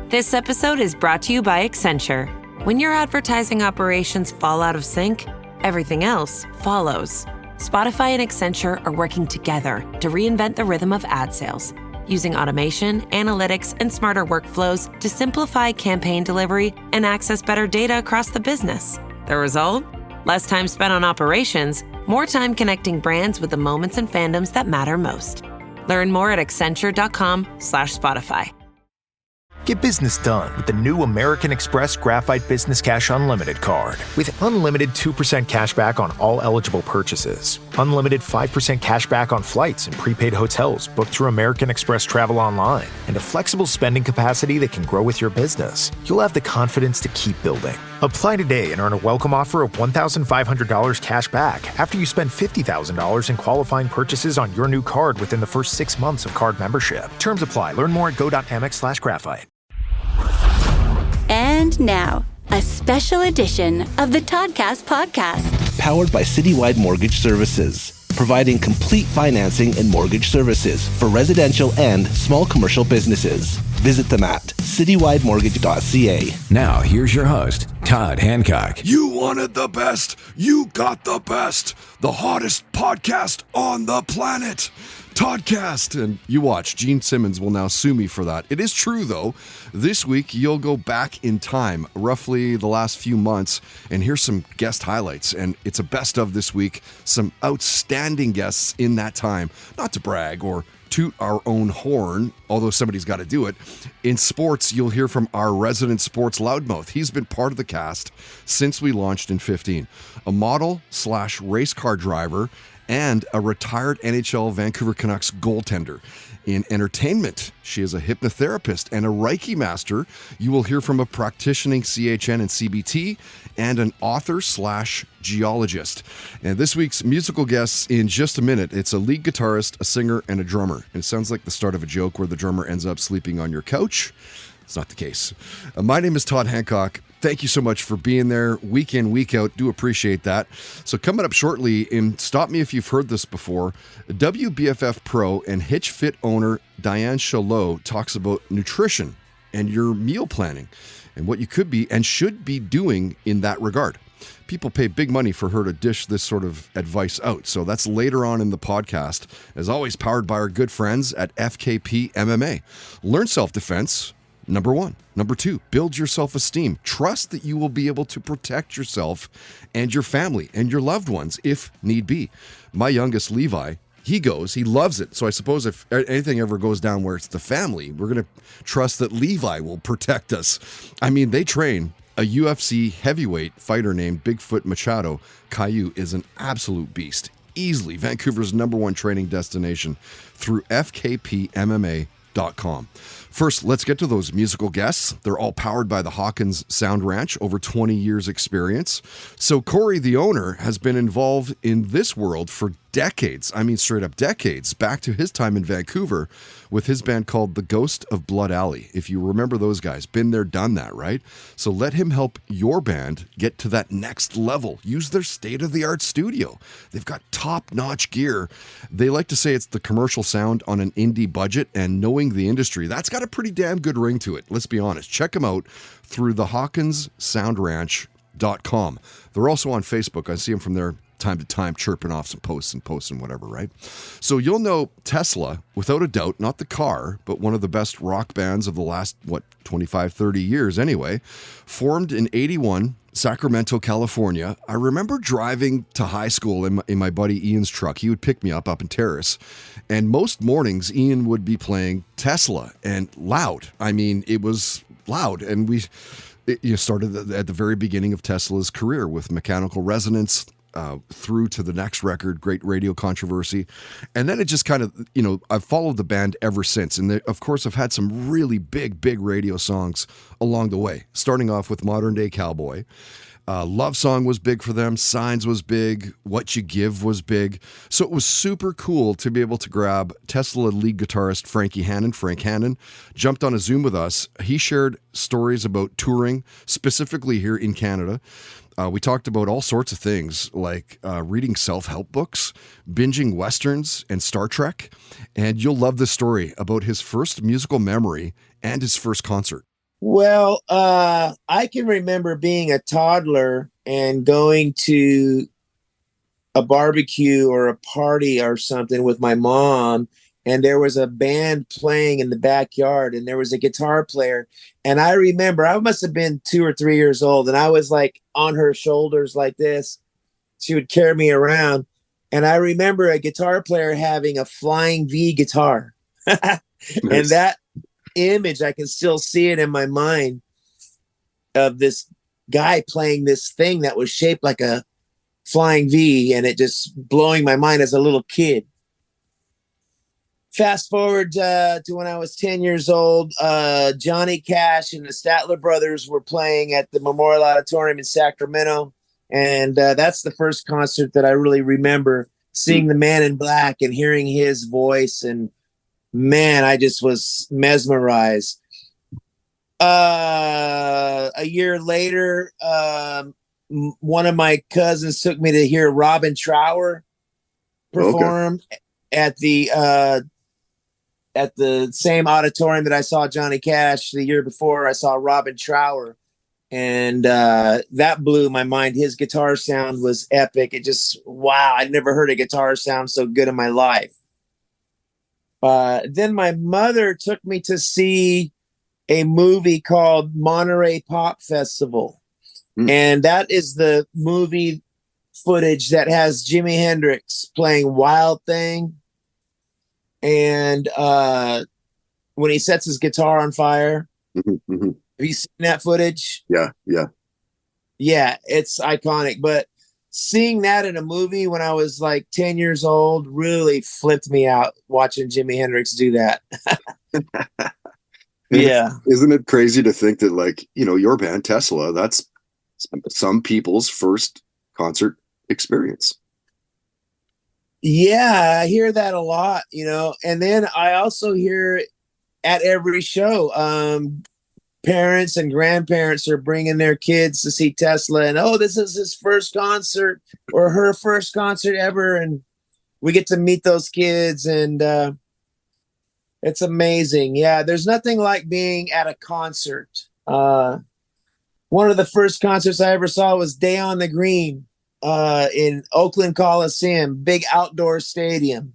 This episode is brought to you by Accenture. When your advertising operations fall out of sync, everything else follows. Spotify and Accenture are working together to reinvent the rhythm of ad sales, using automation, analytics, and smarter workflows to simplify campaign delivery and access better data across the business. The result? Less time spent on operations, more time connecting brands with the moments and fandoms that matter most. Learn more at accenture.com/Spotify. Get business done with the new American Express Graphite Business Cash Unlimited card. With unlimited 2% cash back on all eligible purchases, unlimited 5% cash back on flights and prepaid hotels booked through American Express Travel Online, and a flexible spending capacity that can grow with your business, you'll have the confidence to keep building. Apply today and earn a welcome offer of $1,500 cash back after you spend $50,000 in qualifying purchases on your new card within the first 6 months of card membership. Terms apply. Learn more at go.amex/graphite. And now, a special edition of the Toddcast podcast. Powered by Citywide Mortgage Services, providing complete financing and mortgage services for residential and small commercial businesses. Visit them at citywidemortgage.ca. Now, here's your host, Todd Hancock. You wanted the best. You got the best. The hottest podcast on the planet. Toddcast. And you watch, Gene Simmons will now sue me for that. It is true, though. This week, you'll go back in time, roughly the last few months, and here's some guest highlights. And it's a best of this week. Some outstanding guests in that time. Not to brag or toot our own horn, although somebody's got to do it. In sports, you'll hear from our resident sports loudmouth. He's been part of the cast since we launched in 2015. A model/race car driver and a retired NHL Vancouver Canucks goaltender. In entertainment, she is a hypnotherapist and a Reiki master. You will hear from a practicing CHN and CBT and an author/geologist. And this week's musical guests in just a minute. It's a lead guitarist, a singer, and a drummer. And it sounds like the start of a joke where the drummer ends up sleeping on your couch. It's not the case. My name is Todd Hancock. Thank you so much for being there week in, week out. Do appreciate that. So coming up shortly, and stop me if you've heard this before, WBFF Pro and Hitch Fit owner Diane Chalot talks about nutrition and your meal planning and what you could be and should be doing in that regard. People pay big money for her to dish this sort of advice out. So that's later on in the podcast. As always, powered by our good friends at FKP MMA. Learn self-defense. Number 1. Number 2, build your self-esteem. Trust that you will be able to protect yourself and your family and your loved ones if need be. My youngest, Levi, he loves it. So I suppose if anything ever goes down where it's the family, we're going to trust that Levi will protect us. I mean, they train a UFC heavyweight fighter named Bigfoot Machado. Caillou is an absolute beast. Easily Vancouver's #1 training destination through FKPMMA.com. First, let's get to those musical guests. They're all powered by the Hawkins Sound Ranch, over 20 years experience. So Corey, the owner, has been involved in this world for decades. I mean, straight up decades, back to his time in Vancouver with his band called The Ghost of Blood Alley. If you remember those guys, been there, done that, right? So let him help your band get to that next level. Use their state-of-the-art studio. They've got top-notch gear. They like to say it's the commercial sound on an indie budget, and knowing the industry, that's got a pretty damn good ring to it. Let's be honest. Check them out through thehawkinssoundranch.com. They're also on Facebook. I see them from there time to time chirping off some posts and whatever, right? So you'll know Tesla, without a doubt, not the car, but one of the best rock bands of the last, 25, 30 years anyway. Formed in 81, Sacramento, California. I remember driving to high school in my buddy Ian's truck. He would pick me up in Terrace. And most mornings, Ian would be playing Tesla, and loud. I mean, it was loud. And it started at the very beginning of Tesla's career with Mechanical Resonance, through to the next record, Great Radio Controversy. And then it just kind of, I've followed the band ever since. And they, of course, I've had some really big radio songs along the way, starting off with Modern Day Cowboy. Love Song was big for them. Signs was big. What You Give was big. So it was super cool to be able to grab Tesla lead guitarist Frank Hannon, jumped on a Zoom with us. He shared stories about touring, specifically here in Canada. We talked about all sorts of things like reading self-help books, binging Westerns and Star Trek. And you'll love this story about his first musical memory and his first concert. Well, I can remember being a toddler and going to a barbecue or a party or something with my mom, and there was a band playing in the backyard, and there was a guitar player. And I remember I must have been 2 or 3 years old, and I was like on her shoulders like this. She would carry me around. And I remember a guitar player having a flying V guitar. And that image, I can still see it in my mind of this guy playing this thing that was shaped like a flying V, and it just blowing my mind as a little kid. Fast forward to when I was 10 years old, Johnny Cash and the Statler Brothers were playing at the Memorial Auditorium in Sacramento. And that's the first concert that I really remember seeing the Man in Black and hearing his voice. And man, I just was mesmerized. A year later, one of my cousins took me to hear Robin Trower perform at the same auditorium that I saw Johnny Cash. The year before, I saw Robin Trower. And that blew my mind. His guitar sound was epic. It just, wow, I'd never heard a guitar sound so good in my life. Then my mother took me to see a movie called Monterey Pop Festival. And that is the movie footage that has Jimi Hendrix playing Wild Thing. And when he sets his guitar on fire. Have you seen that footage? Yeah. Yeah, it's iconic. But seeing that in a movie when I was like 10 years old really flipped me out, watching Jimi Hendrix do that. Yeah. Isn't it crazy to think that, like, your band, Tesla, that's some people's first concert experience? Yeah, I hear that a lot, And then I also hear at every show, parents and grandparents are bringing their kids to see Tesla, and this is his first concert or her first concert ever, and we get to meet those kids, and it's amazing. Yeah, there's nothing like being at a concert. One of the first concerts I ever saw was Day on the Green in Oakland Coliseum, big outdoor stadium.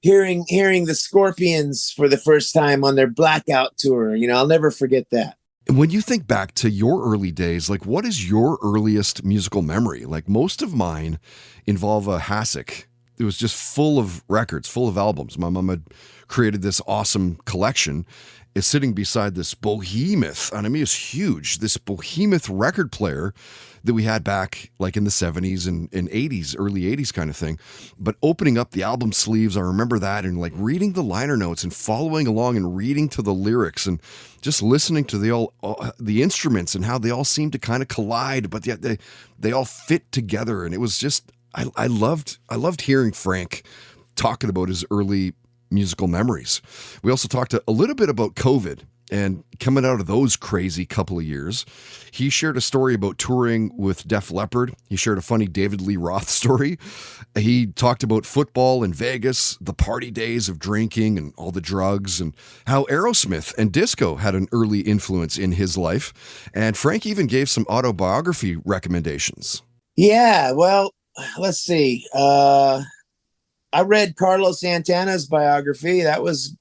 Hearing the Scorpions for the first time on their Blackout tour. I'll never forget that. When you think back to your early days, like, what is your earliest musical memory? Like, most of mine involve a hassock. It was just full of records, full of albums. My mom had created this awesome collection. It's sitting beside this behemoth, and I mean, it's huge, this behemoth record player that we had back like in the 70s and 80s, early 80s kind of thing. But opening up the album sleeves, I remember that, and like reading the liner notes and following along and reading to the lyrics and just listening to the instruments and how they all seem to kind of collide, but yet they all fit together. And it was just, I loved hearing Frank talking about his early musical memories. We also talked a little bit about COVID and coming out of those crazy couple of years. He shared a story about touring with Def Leppard. He shared a funny David Lee Roth story. He talked about football in Vegas, the party days of drinking and all the drugs, and how Aerosmith and disco had an early influence in his life. And Frank even gave some autobiography recommendations. Yeah, well, let's see. I read Carlos Santana's biography. That was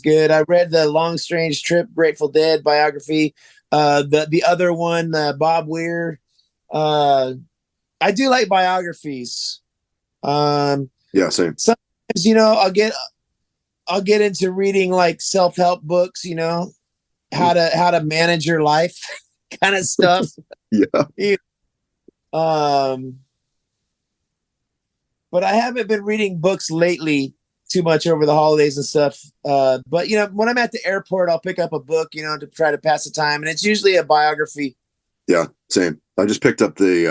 good. I read the Long Strange Trip Grateful Dead biography. The other one, Bob Weir. I do like biographies. Yeah, same. Sometimes, I'll get into reading like self-help books, how to manage your life kind of stuff. Yeah. But I haven't been reading books lately too much over the holidays and stuff. But when I'm at the airport, I'll pick up a book, to try to pass the time. And it's usually a biography. Yeah, same. I just picked up the,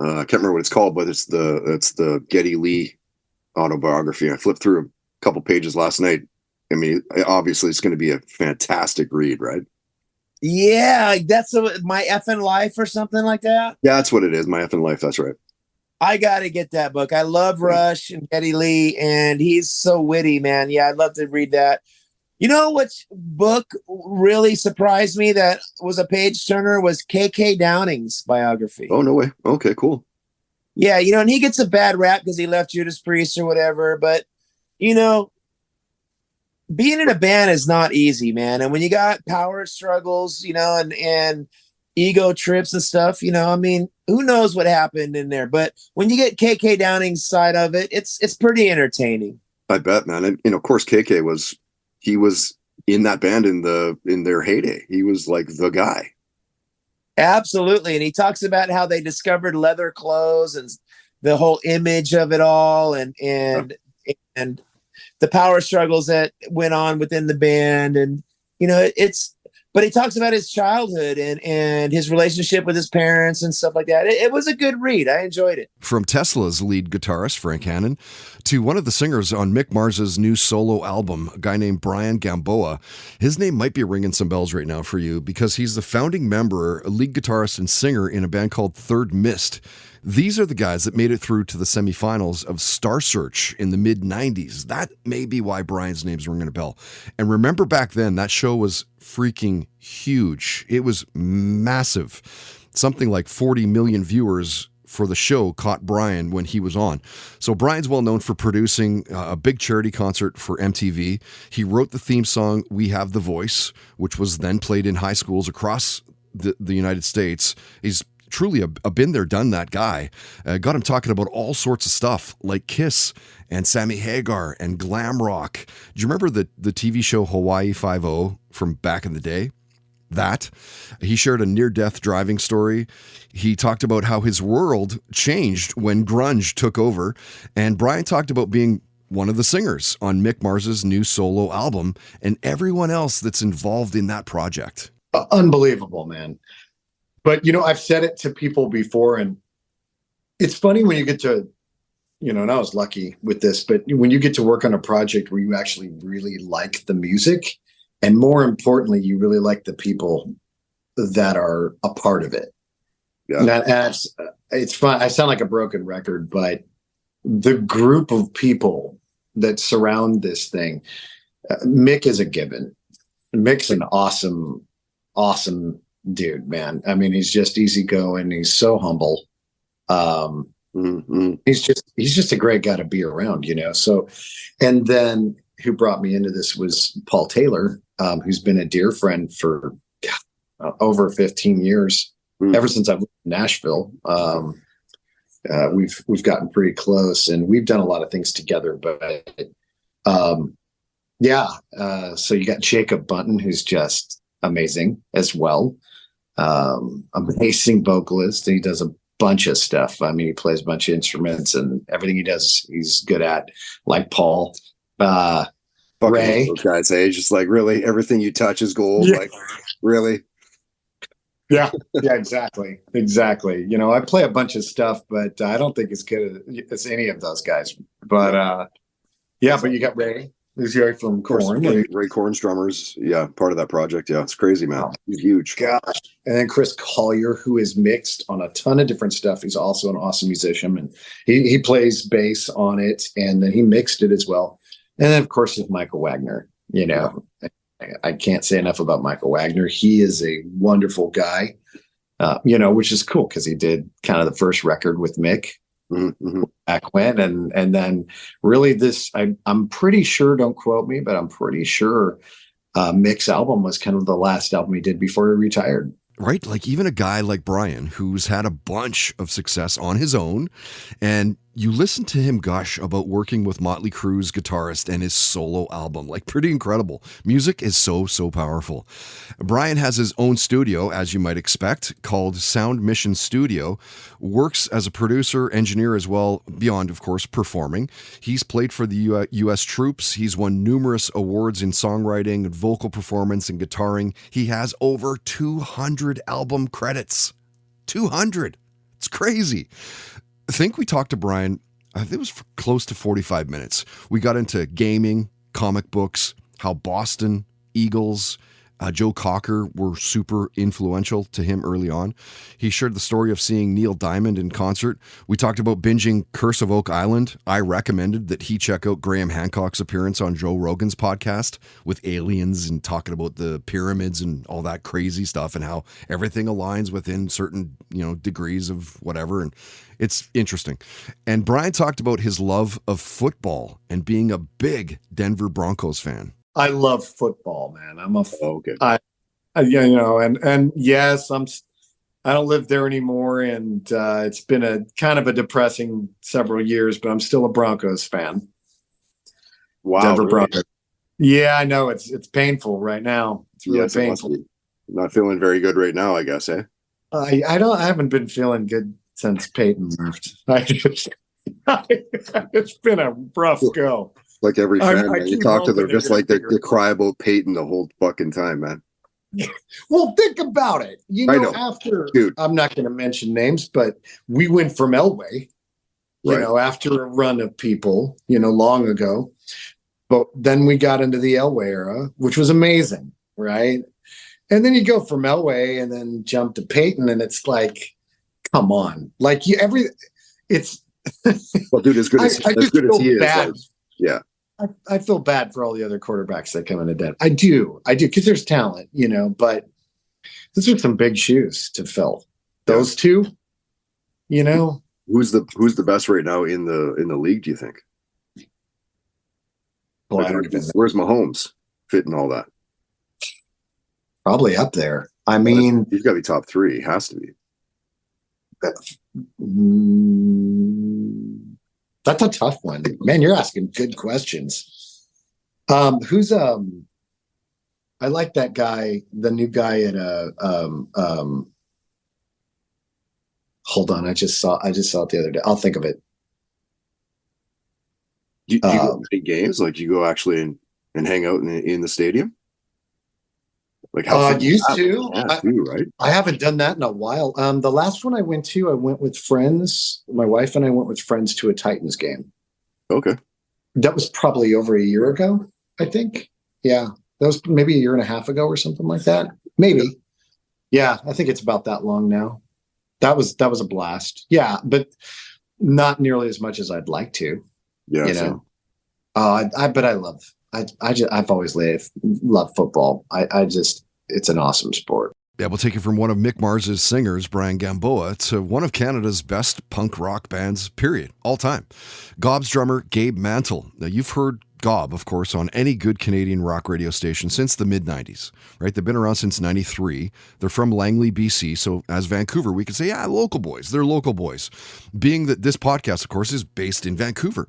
I can't remember what it's called, but it's the Geddy Lee autobiography. I flipped through a couple pages last night. I mean, obviously it's going to be a fantastic read, right? Yeah, that's My Effing Life or something like that. Yeah, that's what it is. My Effing Life. That's right. I got to get that book. I love Rush and Geddy Lee, and he's so witty, man. Yeah, I'd love to read that. You know what book really surprised me that was a page turner was K.K. Downing's biography. Oh, no way. Okay, cool. Yeah, you know, and he gets a bad rap because he left Judas Priest or whatever, but, you know, being in a band is not easy, man. And when you got power struggles, you know, and ego trips and stuff, you know, I mean, who knows what happened in there? But when you get KK Downing's side of it, it's pretty entertaining. I bet, man. And of course, KK was in that band in their heyday. He was like the guy. Absolutely. And he talks about how they discovered leather clothes and the whole image of it all and the power struggles that went on within the band. And, you know, but he talks about his childhood and his relationship with his parents and stuff like that. It was a good read. I enjoyed it. From Tesla's lead guitarist, Frank Hannon, to one of the singers on Mick Mars's new solo album, a guy named Brion Gamboa. His name might be ringing some bells right now for you because he's the founding member, a lead guitarist and singer in a band called Third Mist. These are the guys that made it through to the semifinals of Star Search in the mid-90s. That may be why Brian's name's ringing a bell. And remember back then, that show was freaking huge. It was massive. Something like 40 million viewers for the show caught Brian when he was on. So Brian's well known for producing a big charity concert for MTV. He wrote the theme song, We Have the Voice, which was then played in high schools across the United States. He's truly a been there, done that guy. Got him talking about all sorts of stuff like Kiss and Sammy Hagar and glam rock. Do you remember the TV show Hawaii Five-0 from back in the day? That. He shared a near-death driving story. He talked about how his world changed when grunge took over. And Brian talked about being one of the singers on Mick Mars's new solo album and everyone else that's involved in that project. Unbelievable, man. But, you know, I've said it to people before, and it's funny when you get to, you know, and I was lucky with this, but when you get to work on a project where you actually really like the music, and more importantly, you really like the people that are a part of it. Yeah. And it's fun. I sound like a broken record, but the group of people that surround this thing, Mick is a given. Mick's an awesome dude, man. I mean, he's just easygoing. He's so humble. He's just a great guy to be around, you know? So, and then who brought me into this was Paul Taylor, who's been a dear friend for over 15 years, ever since I've lived in Nashville. We've gotten pretty close and we've done a lot of things together, but, so you got Jacob Bunton, who's just amazing as well. Amazing vocalist. He does a bunch of stuff. I mean, he plays a bunch of instruments and everything he does, he's good at. Like Paul, Ray. Those guys say just like really everything you touch is gold. Yeah. Like really. Yeah, exactly. You know, I play a bunch of stuff, but I don't think as good as any of those guys. But but you got Ray. Who's here from Korn? Ray Korn's drummers, part of that project. Yeah, it's crazy, man. He's huge. Gosh. And then Chris Collier, who is mixed on a ton of different stuff. He's also an awesome musician, and he plays bass on it, and then he mixed it as well. And then, of course, there's Michael Wagner. You know, I can't say enough about Michael Wagner. He is a wonderful guy, you know, which is cool because he did kind of the first record with Mick. Back when, and then really this, I'm pretty sure, don't quote me, but I'm pretty sure Mick's album was kind of the last album he did before he retired. Right? Like even a guy like Brian, who's had a bunch of success on his own, and you listen to him gush about working with Motley Crue's guitarist and his solo album, like pretty incredible. Music is so powerful. Brian has his own studio, as you might expect, called Sound Mission Studio, works as a producer, engineer as well, beyond, of course, performing. He's played for the U.S. troops. He's won numerous awards in songwriting, vocal performance, and guitaring. He has over 200 album credits. 200. It's crazy. I think we talked to Brian, I think it was for close to 45 minutes. We got into gaming, comic books, how Boston, Eagles, Joe Cocker were super influential to him early on. He shared the story of seeing Neil Diamond in concert. We talked about binging Curse of Oak Island. I recommended that he check out Graham Hancock's appearance on Joe Rogan's podcast with aliens and talking about the pyramids and all that crazy stuff and how everything aligns within certain, degrees of whatever. And it's interesting. And Brian talked about his love of football and being a big Denver Broncos fan. I love football, man. I'm a okay. And yes, I don't live there anymore, and it's been a kind of a depressing several years, but I'm still a Broncos fan. Wow, Denver really? Broncos. Yeah, I know it's painful right now. It's really painful. Not feeling very good right now, I guess, eh? I haven't been feeling good since Peyton left. It's been a rough go. Like every fan, man. You talk to them just like they cry about Peyton the whole fucking time, man. Well, think about it. After, dude, I'm not going to mention names, but we went from Elway, after a run of people, long ago. But then we got into the Elway era, which was amazing, right? And then you go from Elway and then jump to Peyton, and it's like, come on, like it's. Well, dude, as good as he is, yeah. I feel bad for all the other quarterbacks that come into Denver. I do, because there's talent, but those are some big shoes to fill. Those two, Who's the best right now in the league? Do you think? Where's Mahomes fitting all that? Probably up there. I mean, he's got to be top 3. He has to be. That's a tough one, man. You're asking good questions. Who's I like that guy, the new guy at hold on, I just saw it the other day. I'll think of it. Do you go to games? Like, you go actually and hang out in the stadium? Like how used to, right? I haven't done that in a while. The last one I went with friends. My wife and I went with friends to a Titans game. Okay. That was probably over a year ago, I think. Yeah. That was maybe a year and a half ago or something like that. Maybe. Yeah, I think it's about that long now. That was a blast. Yeah, but not nearly as much as I'd like to. Yeah. I've always loved football. It's an awesome sport. Yeah, we'll take it from one of Mick Mars's singers, Brion Gamboa, to one of Canada's best punk rock bands, period, all time. Gob's drummer, Gabe Mantle. Now, you've heard Gob, of course, on any good Canadian rock radio station since the mid-90s, right? They've been around since 93. They're from Langley, BC, so as Vancouver, we could say, yeah, local boys. They're local boys. Being that this podcast, of course, is based in Vancouver.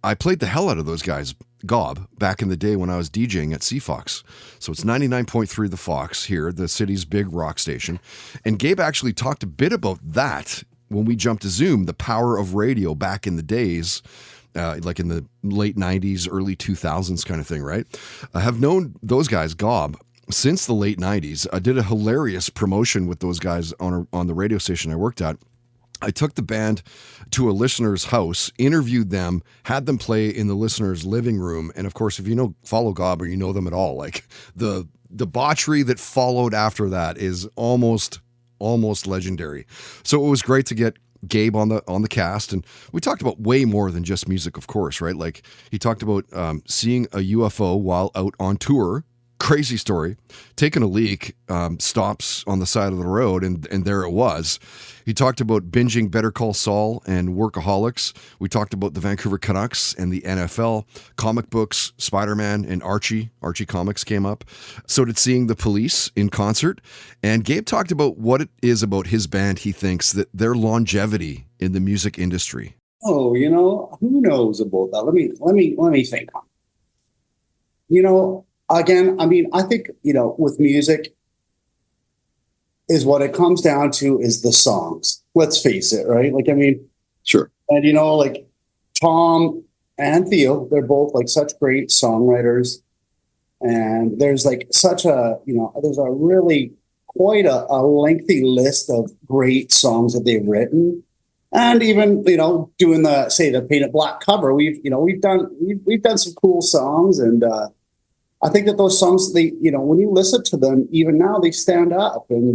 I played the hell out of those guys, Gob, back in the day when I was DJing at CFox. So it's 99.3 The Fox here, the city's big rock station. And Gabe actually talked a bit about that when we jumped to Zoom, the power of radio back in the days, like in the late 90s, early 2000s kind of thing, right? I have known those guys, Gob, since the late 90s. I did a hilarious promotion with those guys on the radio station I worked at. I took the band to a listener's house, interviewed them, had them play in the listener's living room. And of course, if you follow Gob or you know them at all, like the debauchery that followed after that is almost legendary. So it was great to get Gabe on the cast, and we talked about way more than just music, of course, right? Like he talked about seeing a UFO while out on tour. Crazy story. Taking a leak, stops on the side of the road, and there it was. He talked about binging Better Call Saul and Workaholics. We talked about the Vancouver Canucks and the NFL, comic books, Spider-Man, and Archie. Archie comics came up. So did seeing the Police in concert. And Gabe talked about what it is about his band he thinks that their longevity in the music industry. Oh, who knows about that? Let me think. Again, I mean, I think, with music is what it comes down to is the songs. Let's face it, right? Like, I mean, sure. And, like Tom and Theo, they're both like such great songwriters. And there's like such a, there's a really quite a lengthy list of great songs that they've written. And even, doing the Paint It Black cover, we've done some cool songs, and, I think that those songs, they, you know, when you listen to them, even now they stand up. And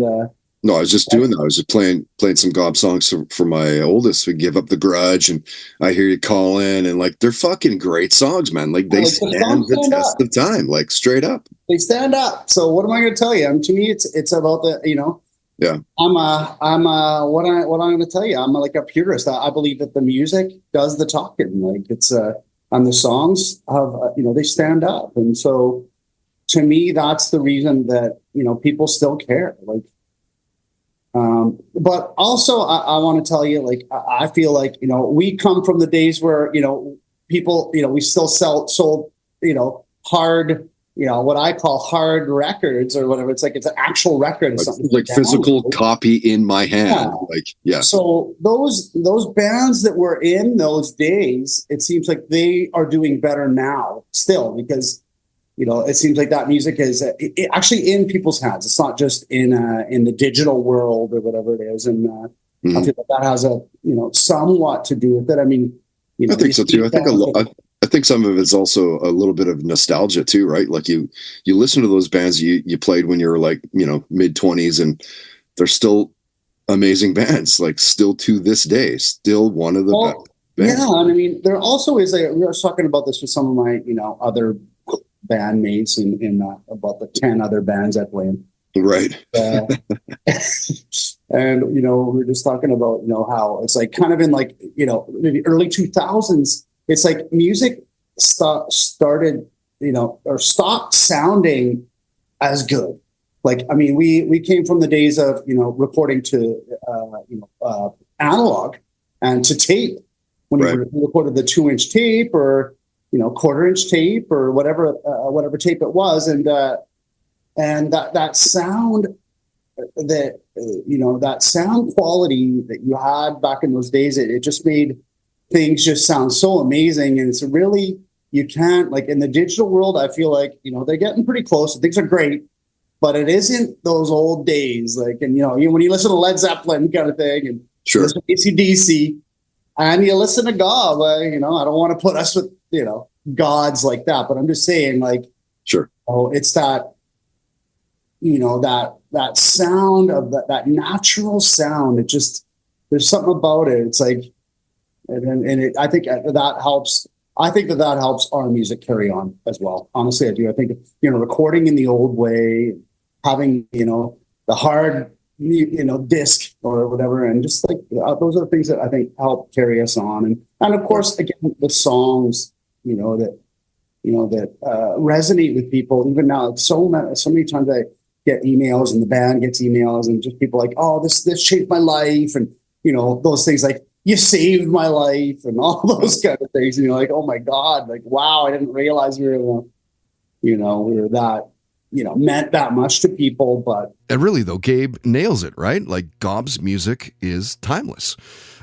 no, I was just doing that. I was just playing some gob songs for my oldest. We Give Up the Grudge and I Hear You Calling, and like they're fucking great songs, man. Like they stand the test of time, like straight up. They stand up. So what am I going to tell you? I mean, to me, it's about the, you know. Yeah. What I'm going to tell you. I'm like a purist. I believe that the music does the talking. Like it's and the songs have you know, they stand up, and so to me, that's the reason that, you know, people still care. Like. But also I want to tell you, like, I feel like, you know, we come from the days where, you know, people, you know, we still sold, you know, hard, you know, what I call hard records or whatever. It's like, it's an actual record. Like physical copy in my hand. Yeah. Like, yeah. So those bands that were in those days, it seems like they are doing better now still, because, you know, it seems like that music is actually in people's hands. It's not just in the digital world or whatever it is. And I feel like that has a, you know, somewhat to do with it. I mean, you know, I think so too. I think some of it's also a little bit of nostalgia too, right? Like you listen to those bands you played when you were like, you know, mid-20s, and they're still amazing bands, like still to this day, still one of the best bands. Yeah, and I mean, there also is we were talking about this with some of my, you know, other bandmates in about the 10 other bands I play in. Right. And, you know, we were just talking about, you know, how it's like kind of in like, you know, maybe early 2000s, it's like music started, you know, or stopped sounding as good. Like, I mean, we came from the days of, you know, recording to, analog and to tape. When you recorded the 2-inch tape or, you know, 1/4-inch tape or whatever tape it was. And that sound that, you know, that sound quality that you had back in those days, it just made things just sound so amazing. And it's really, you can't, like in the digital world, I feel like, you know, they're getting pretty close. Things are great, but it isn't those old days. Like, and, you know, when you listen to Led Zeppelin kind of thing, and listen to AC/DC, and you listen to God, you know, I don't want to put us with, you know, gods like that, but I'm just saying, like, sure. Oh, it's that, you know, that sound of that natural sound. It just, there's something about it. It's like, and I think that helps. I think that helps our music carry on as well. Honestly, I do. I think, you know, recording in the old way, having, you know, the hard, you know, disc or whatever, and just like those are the things that I think help carry us on. And of course, again, the songs, you know, that resonate with people. Even now, it's so many times I get emails and the band gets emails and just people like, oh, this shaped my life, and, you know, those things like, you saved my life and all those kind of things. And you're like, oh my God, like, wow, I didn't realize we were that, you know, meant that much to people. But and really though, Gabe nails it, right? Like Gob's music is timeless.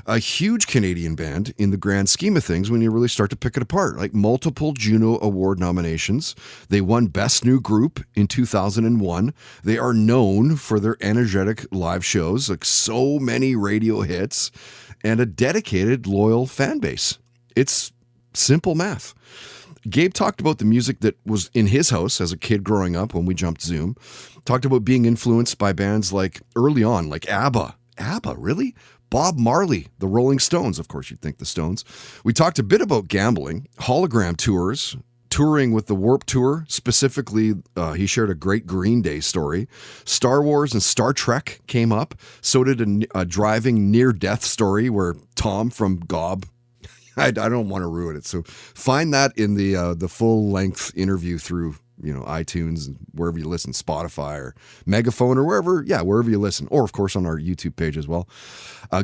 A huge Canadian band in the grand scheme of things when you really start to pick it apart. Like multiple Juno Award nominations. They won Best New Group in 2001. They are known for their energetic live shows, like so many radio hits, and a dedicated, loyal fan base. It's simple math. Gabe talked about the music that was in his house as a kid growing up when we jumped Zoom. Talked about being influenced by bands like early on, like ABBA. ABBA, really? Bob Marley, the Rolling Stones. Of course, you'd think the Stones. We talked a bit about gambling, hologram tours, touring with the Warped Tour. Specifically, he shared a great Green Day story. Star Wars and Star Trek came up. So did a driving near-death story where Tom from Gob, I don't want to ruin it. So find that in the full-length interview through, you know, iTunes and wherever you listen, Spotify or Megaphone or wherever you listen, or of course on our YouTube page as well.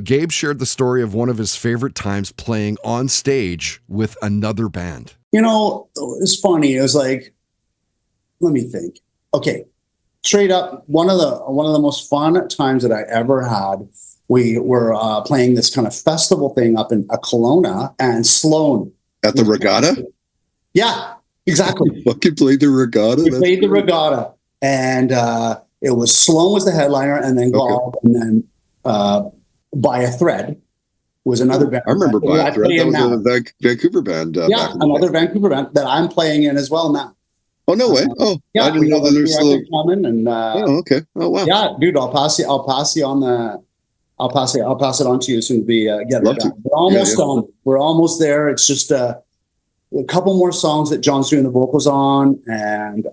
Gabe shared the story of one of his favorite times playing on stage with another band. You know, it's funny. It was like, let me think. Okay, straight up, one of the most fun times that I ever had. We were playing this kind of festival thing up in Kelowna, and Sloan at the Regatta. Yeah, exactly. You fucking played the Regatta. We played the Regatta, and it was Sloan was the headliner, and then Gob, and then By a Thread was another band. I remember By a Thread. That was a Vancouver band. Yeah, another Vancouver band that I'm playing in as well now. Oh, no way. Oh, yeah, I didn't know that there's still coming. And oh, okay. Oh, wow. yeah, dude, I'll pass it on to you as soon as we get it done. We're almost done. We're almost there. It's just a couple more songs that John's doing the vocals on, and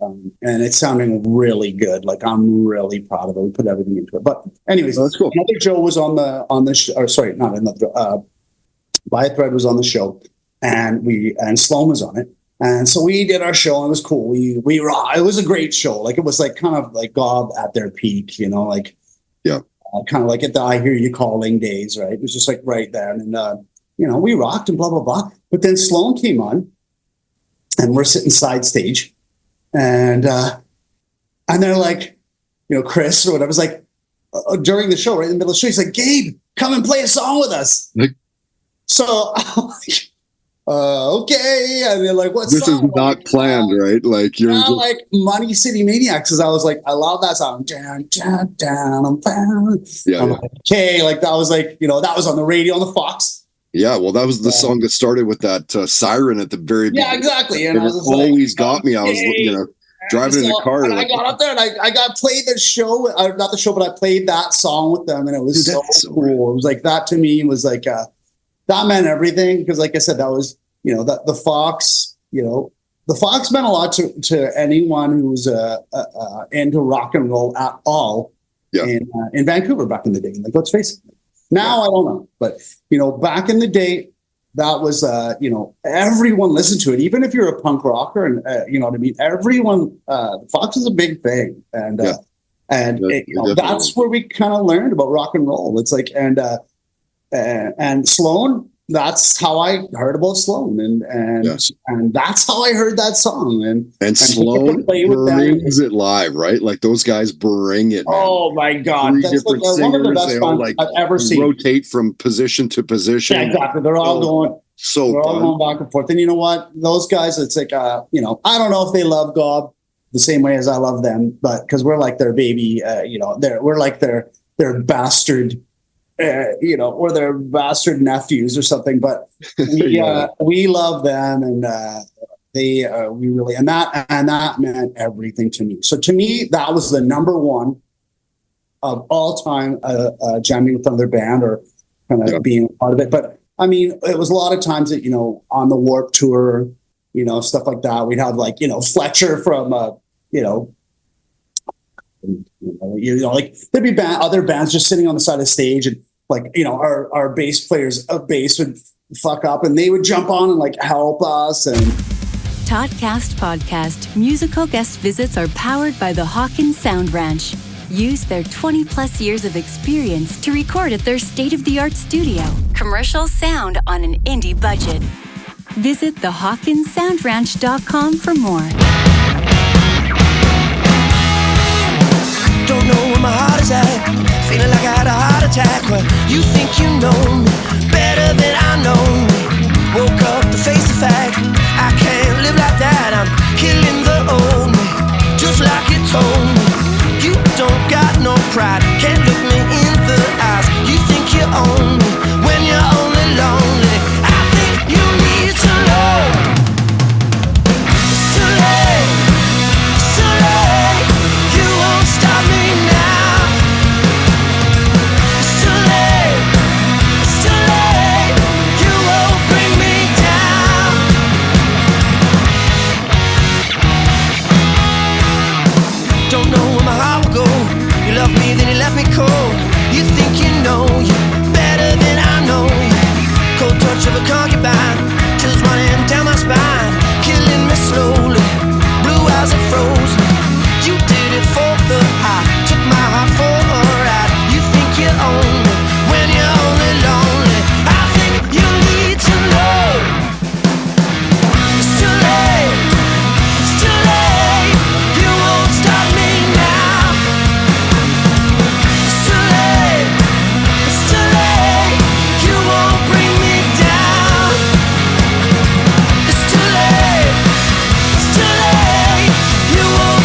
it's sounding really good. Like, I'm really proud of it. We put everything into it. But anyways, that's cool. Another Joe was on the show, or sorry, not another. By a Thread was on the show, and Sloan was on it. And so we did our show, and it was cool. We it was a great show. Like, it was like kind of like Gob at their peak, like, yeah, kind of like at the I Hear You Calling days, right? It was just like right there. And, we rocked and blah, blah, blah. But then Sloan came on, and we're sitting side stage, and they're like, Chris or whatever was like, during the show, right in the middle of the show, he's like, Gabe, come and play a song with us. So I'm like, okay. And they're like, what this song? Is not planned, right? Like, you're just... like Money City Maniacs, because I was like, I love that song. Down, down, down, down. Yeah, I'm like, okay, like that was like, that was on the radio on the Fox. Yeah, well, that was the song that started with that siren at the very beginning. Yeah, exactly. And it always got me. I was, driving in the car. And I got up there and I got played the show, not the show, but I played that song with them, and it was so cool. It was like, that to me was like, that meant everything, because like I said, that was, the Fox, the Fox meant a lot to anyone who was into rock and roll at all in Vancouver back in the day. Like, let's face it. Now I don't know, but back in the day, that was everyone listened to it, even if you're a punk rocker, and you know what I mean. Everyone, Fox is a big thing, and that's where we kind of learned about rock and roll. It's like, and Sloan. That's how I heard about Sloan, and that's how I heard that song. And Sloan brings it live, right? Like, those guys bring it. Man. Oh my God, Three that's different like one of the best songs I've ever seen. Rotate from position to position. Yeah, exactly. They're all going. So they're all going back and forth. And you know what? Those guys, it's like, I don't know if they love Gob the same way as I love them, but because we're like their baby, we're like their bastard. Or their bastard nephews or something, but we love them, and we really, and that meant everything to me. So to me, that was the number one of all time, jamming with another band or kind of being a part of it. But I mean, it was a lot of times that, on the Warp Tour, stuff like that. We'd have like, Fletcher from, like there'd be other bands just sitting on the side of the stage, and like, our bass players of bass would fuck up, and they would jump on and like help us. And Toddcast Podcast musical guest visits are powered by the Hawkins Sound Ranch. Use their 20-plus years of experience to record at their state-of-the-art studio. Commercial sound on an indie budget. Visit thehawkinssoundranch.com for more. Don't know where my heart is at, feeling like I had a heart attack. Well, you think you know me better than I know me. Woke up to face the fact I can't live like that. I'm killing the old me, just like you told me. You don't got no pride, can't look me in the eyes. You think you own me when you're only lonely. I think you need to know it's too late, it's too late. You won't stop me now. It's too late, it's too late. You won't bring me down. Don't know where my heart will go. You love me, then you left me cold. You think you know you better than I know you. Cold touch of a concubine, chills running down my spine, killing me slowly. Blue eyes are frozen. You did it for the high, took my heart for a ride. You think you own me when you're only lonely. I think you need to know it's too late, it's too late. You won't stop me now. It's too late, it's too late. You won't bring me down. It's too late, it's too late. You won't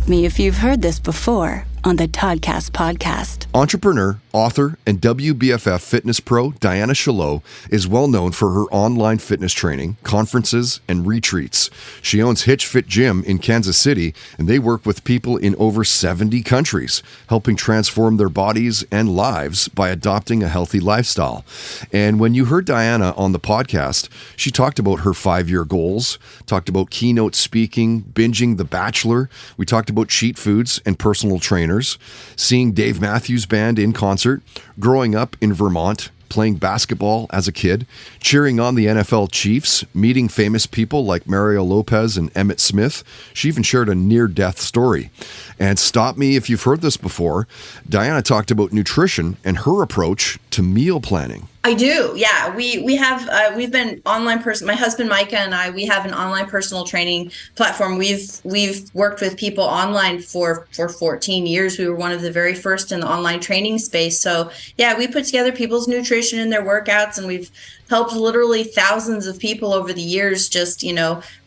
Stop me if you've heard this before on the Toddcast podcast. Entrepreneur, author, and WBFF fitness pro Diana Shalot is well known for her online fitness training, conferences, and retreats. She owns Hitch Fit Gym in Kansas City, and they work with people in over 70 countries, helping transform their bodies and lives by adopting a healthy lifestyle. And when you heard Diana on the podcast, she talked about her 5-year goals, talked about keynote speaking, binging The Bachelor. We talked about cheat foods and personal trainers, seeing Dave Matthews Band in concert, growing up in Vermont, playing basketball as a kid, cheering on the NFL Chiefs, meeting famous people like Mario Lopez and Emmitt Smith. She even shared a near-death story. And stop me if you've heard this before, Diana talked about nutrition and her approach to meal planning. I do. Yeah. We've been online my husband, Micah, and we have an online personal training platform. We've worked with people online for 14 years. We were one of the very first in the online training space. So yeah, we put together people's nutrition and their workouts, and we've helped literally thousands of people over the years just,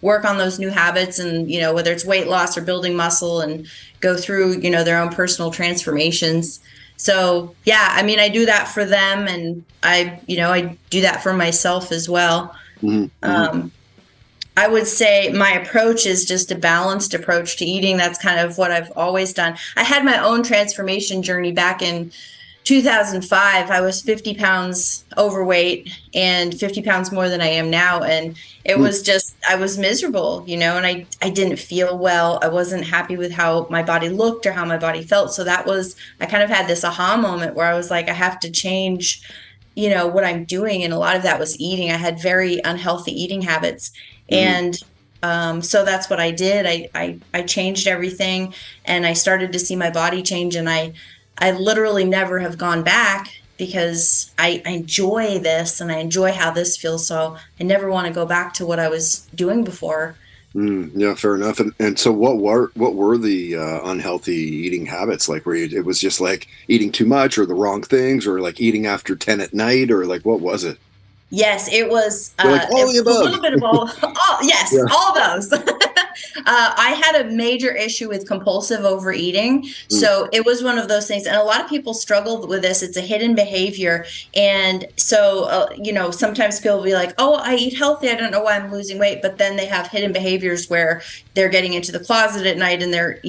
work on those new habits and, whether it's weight loss or building muscle, and go through, their own personal transformations. So yeah, I do that for them, and I do that for myself as well. Mm-hmm. I would say my approach is just a balanced approach to eating. That's kind of what I've always done. I had my own transformation journey back in 2005. I was 50 pounds overweight and 50 pounds more than I am now. And it was just, I was miserable, and I didn't feel well. I wasn't happy with how my body looked or how my body felt. So I kind of had this aha moment where I was like, I have to change, what I'm doing. And a lot of that was eating. I had very unhealthy eating habits. And so that's what I did. I changed everything, and I started to see my body change, and I literally never have gone back because I enjoy this and I enjoy how this feels. So I never want to go back to what I was doing before. Yeah, fair enough. And so what were the unhealthy eating habits? Like, it was just like eating too much or the wrong things, or like eating after 10 at night, or like, what was it? Yes, it was, like all the above. A little bit of all. Yes, yeah. All those. I had a major issue with compulsive overeating. So it was one of those things. And a lot of people struggle with this. It's a hidden behavior. And so, sometimes people will be like, oh, I eat healthy. I don't know why I'm losing weight. But then they have hidden behaviors where they're getting into the closet at night and they're,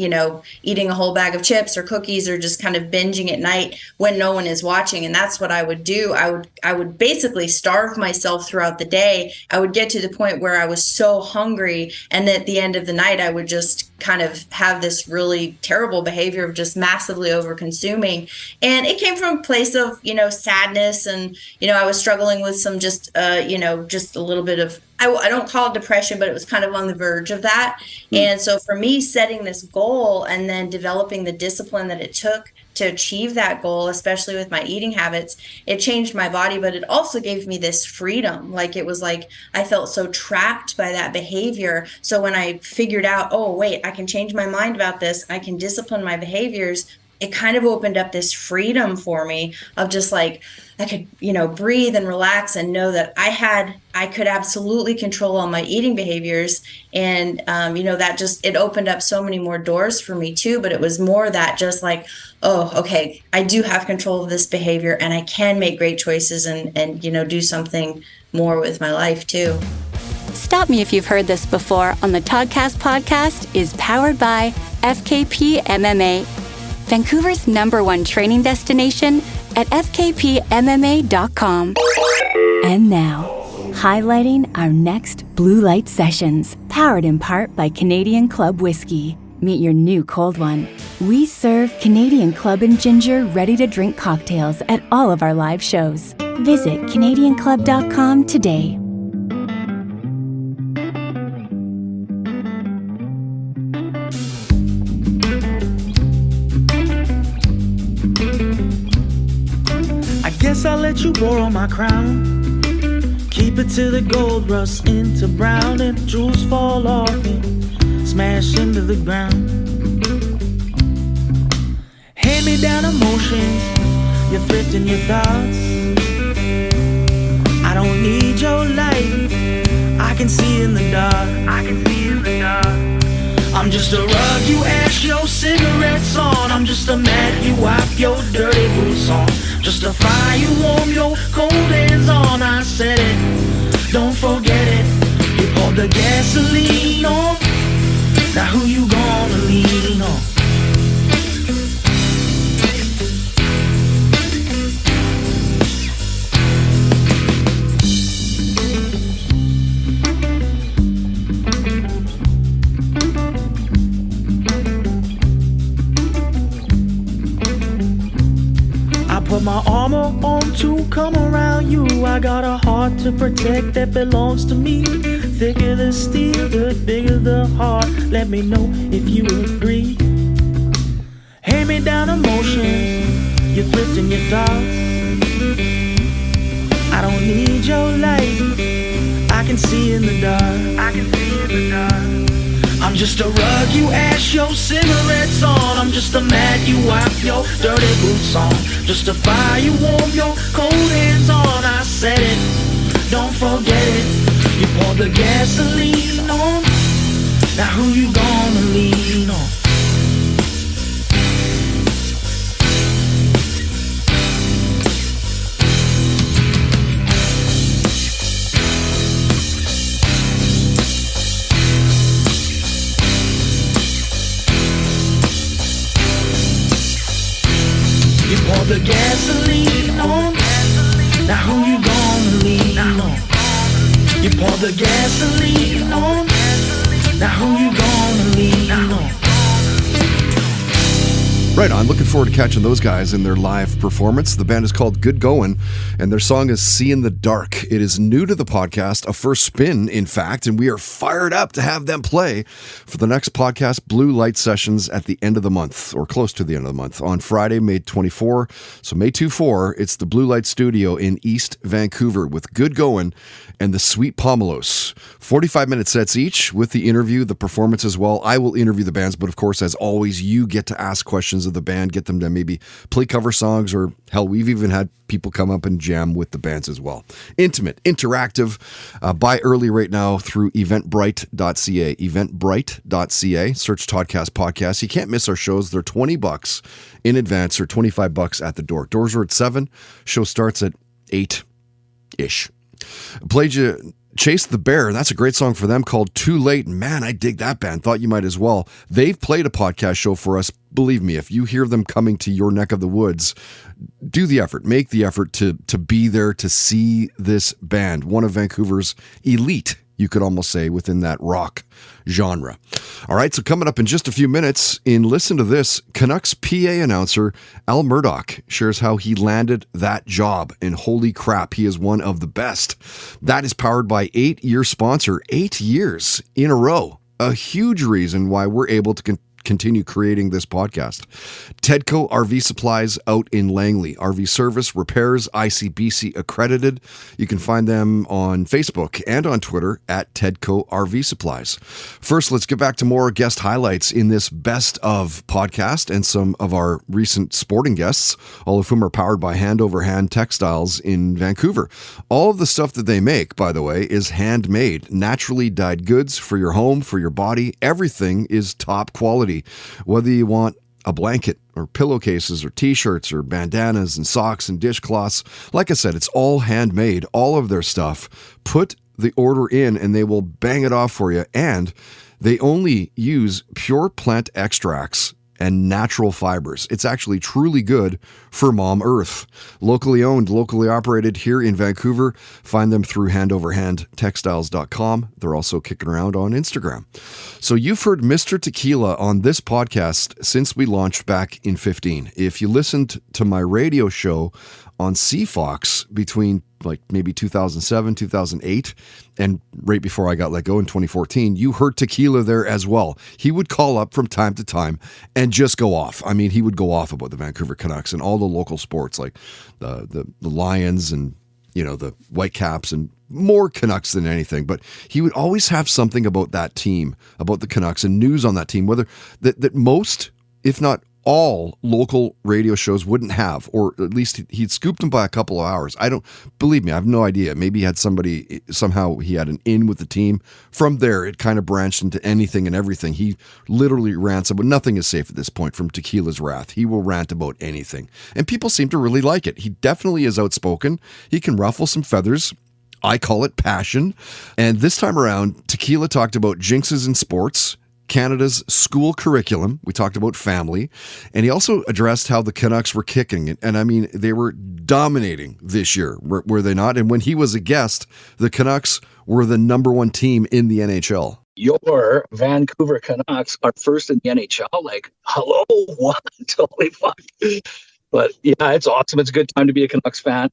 eating a whole bag of chips or cookies, or just kind of binging at night when no one is watching. And that's what I would do. I would basically starve myself throughout the day. I would get to the point where I was so hungry, and at the end of the night I would just kind of have this really terrible behavior of just massively over consuming. And it came from a place of sadness, and I was struggling with some just just a little bit of, I don't call it depression, but it was kind of on the verge of that. And so for me, setting this goal and then developing the discipline that it took to achieve that goal, especially with my eating habits, it changed my body, but it also gave me this freedom. Like, it was like I felt so trapped by that behavior. So when I figured out, oh, wait, I can change my mind about this, I can discipline my behaviors, it kind of opened up this freedom for me of just like, I could, breathe and relax and know that I could absolutely control all my eating behaviors. And, that just, it opened up so many more doors for me too. But it was more that just like, oh, okay, I do have control of this behavior, and I can make great choices and do something more with my life too. Stop Me If You've Heard This Before on the Toddcast podcast is powered by FKP MMA, Vancouver's #1 training destination at fkpmma.com. And now, highlighting our next Blue Light Sessions, powered in part by Canadian Club Whiskey. Meet your new cold one. We serve Canadian Club and Ginger ready-to-drink cocktails at all of our live shows. Visit canadianclub.com today. Guess I'll let you borrow my crown. Keep it till the gold rusts into brown and jewels fall off and smash into the ground. Hand me down emotions, your thrift and your thoughts. I don't need your light, I can see in the dark. I'm just a rug you ash your cigarettes on. I'm just a mat you wipe your dirty boots on. Just a fire you warm your cold hands on. I said it, don't forget it. You poured the gasoline on. Now who you gonna lean on? Put my armor on to come around you. I got a heart to protect that belongs to me. Thicker the steel, the bigger the heart. Let me know if you agree. Hand me down emotions, your thrift and your thoughts. I don't need your light, I can see in the dark. I can see in the dark. I'm just a rug you ash your cigarettes on. I'm just a mat you wipe your dirty boots on. Just a fire you warm your cold hands on. I said it, don't forget it. You poured the gasoline on. Now who you gonna lean on? Pour the gasoline on. Now who you gonna lean on? You pour the gasoline on. Now who you gonna lean on? Right on. Looking forward to catching those guys in their live performance. The band is called Good Goin', and their song is See in the Dark. It is new to the podcast, a first spin, in fact, and we are fired up to have them play for the next podcast, Blue Light Sessions, at the end of the month, or close to the end of the month, on Friday, May 24. So May 24, it's the Blue Light Studio in East Vancouver with Good Goin' and the Sweet Pomelos. 45-minute sets each with the interview, the performance as well. I will interview the bands, but of course, as always, you get to ask questions of the band, get them to maybe play cover songs, or hell, we've even had people come up and jam with the bands as well. Intimate, interactive. Buy early right now through eventbrite.ca. Eventbrite.ca. Search Toddcast Podcast. You can't miss our shows. They're $20 in advance or $25 at the door. Doors are at 7. Show starts at 8-ish. Played you Chase the Bear. That's a great song for them called Too Late. Man, I dig that band. Thought you might as well. They've played a podcast show for us. Believe me, if you hear them coming to your neck of the woods, do the effort. Make the effort to be there to see this band. One of Vancouver's elite, you could almost say, within that rock genre. All right, so coming up in just a few minutes, in Listen to This, Canucks PA announcer Al Murdoch shares how he landed that job, and holy crap, he is one of the best. That is powered by 8-year sponsor, 8 years in a row. A huge reason why we're able to continue creating this podcast. Tedco RV Supplies out in Langley. RV service, repairs, ICBC accredited. You can find them on Facebook and on Twitter at Tedco RV Supplies. First, let's get back to more guest highlights in this best of podcast and some of our recent sporting guests, all of whom are powered by Hand Over Hand Textiles in Vancouver. All of the stuff that they make, by the way, is handmade, naturally dyed goods for your home, for your body. Everything is top quality. Whether you want a blanket or pillowcases or t-shirts or bandanas and socks and dishcloths, like I said, it's all handmade. All of their stuff. Put the order in and they will bang it off for you. And they only use pure plant extracts and natural fibers. It's actually truly good for Mom Earth. Locally owned, locally operated here in Vancouver. Find them through handoverhandtextiles.com. They're also kicking around on Instagram. So you've heard Mr. Tequila on this podcast since we launched back in 2015. If you listened to my radio show on CFox between like maybe 2007, 2008, and right before I got let go in 2014, you heard Tequila there as well. He would call up from time to time and just go off. I mean, he would go off about the Vancouver Canucks and all the local sports like the Lions and, you know, the Whitecaps and more Canucks than anything. But he would always have something about that team, about the Canucks and news on that team, whether that most, if not all local radio shows wouldn't have, or at least he'd scooped them by a couple of hours. Believe me, I have no idea. Maybe he had somehow he had an in with the team. From there, it kind of branched into anything and everything. He literally rants about nothing is safe at this point from Tequila's wrath. He will rant about anything. And people seem to really like it. He definitely is outspoken. He can ruffle some feathers. I call it passion. And this time around, Tequila talked about jinxes in sports, Canada's school curriculum. We talked about family. And he also addressed how the Canucks were kicking. And I mean, they were dominating this year, were they not? And when he was a guest, the Canucks were the number one team in the NHL. Your Vancouver Canucks are first in the NHL. Like, hello, what? Holy fuck. But yeah, it's awesome. It's a good time to be a Canucks fan.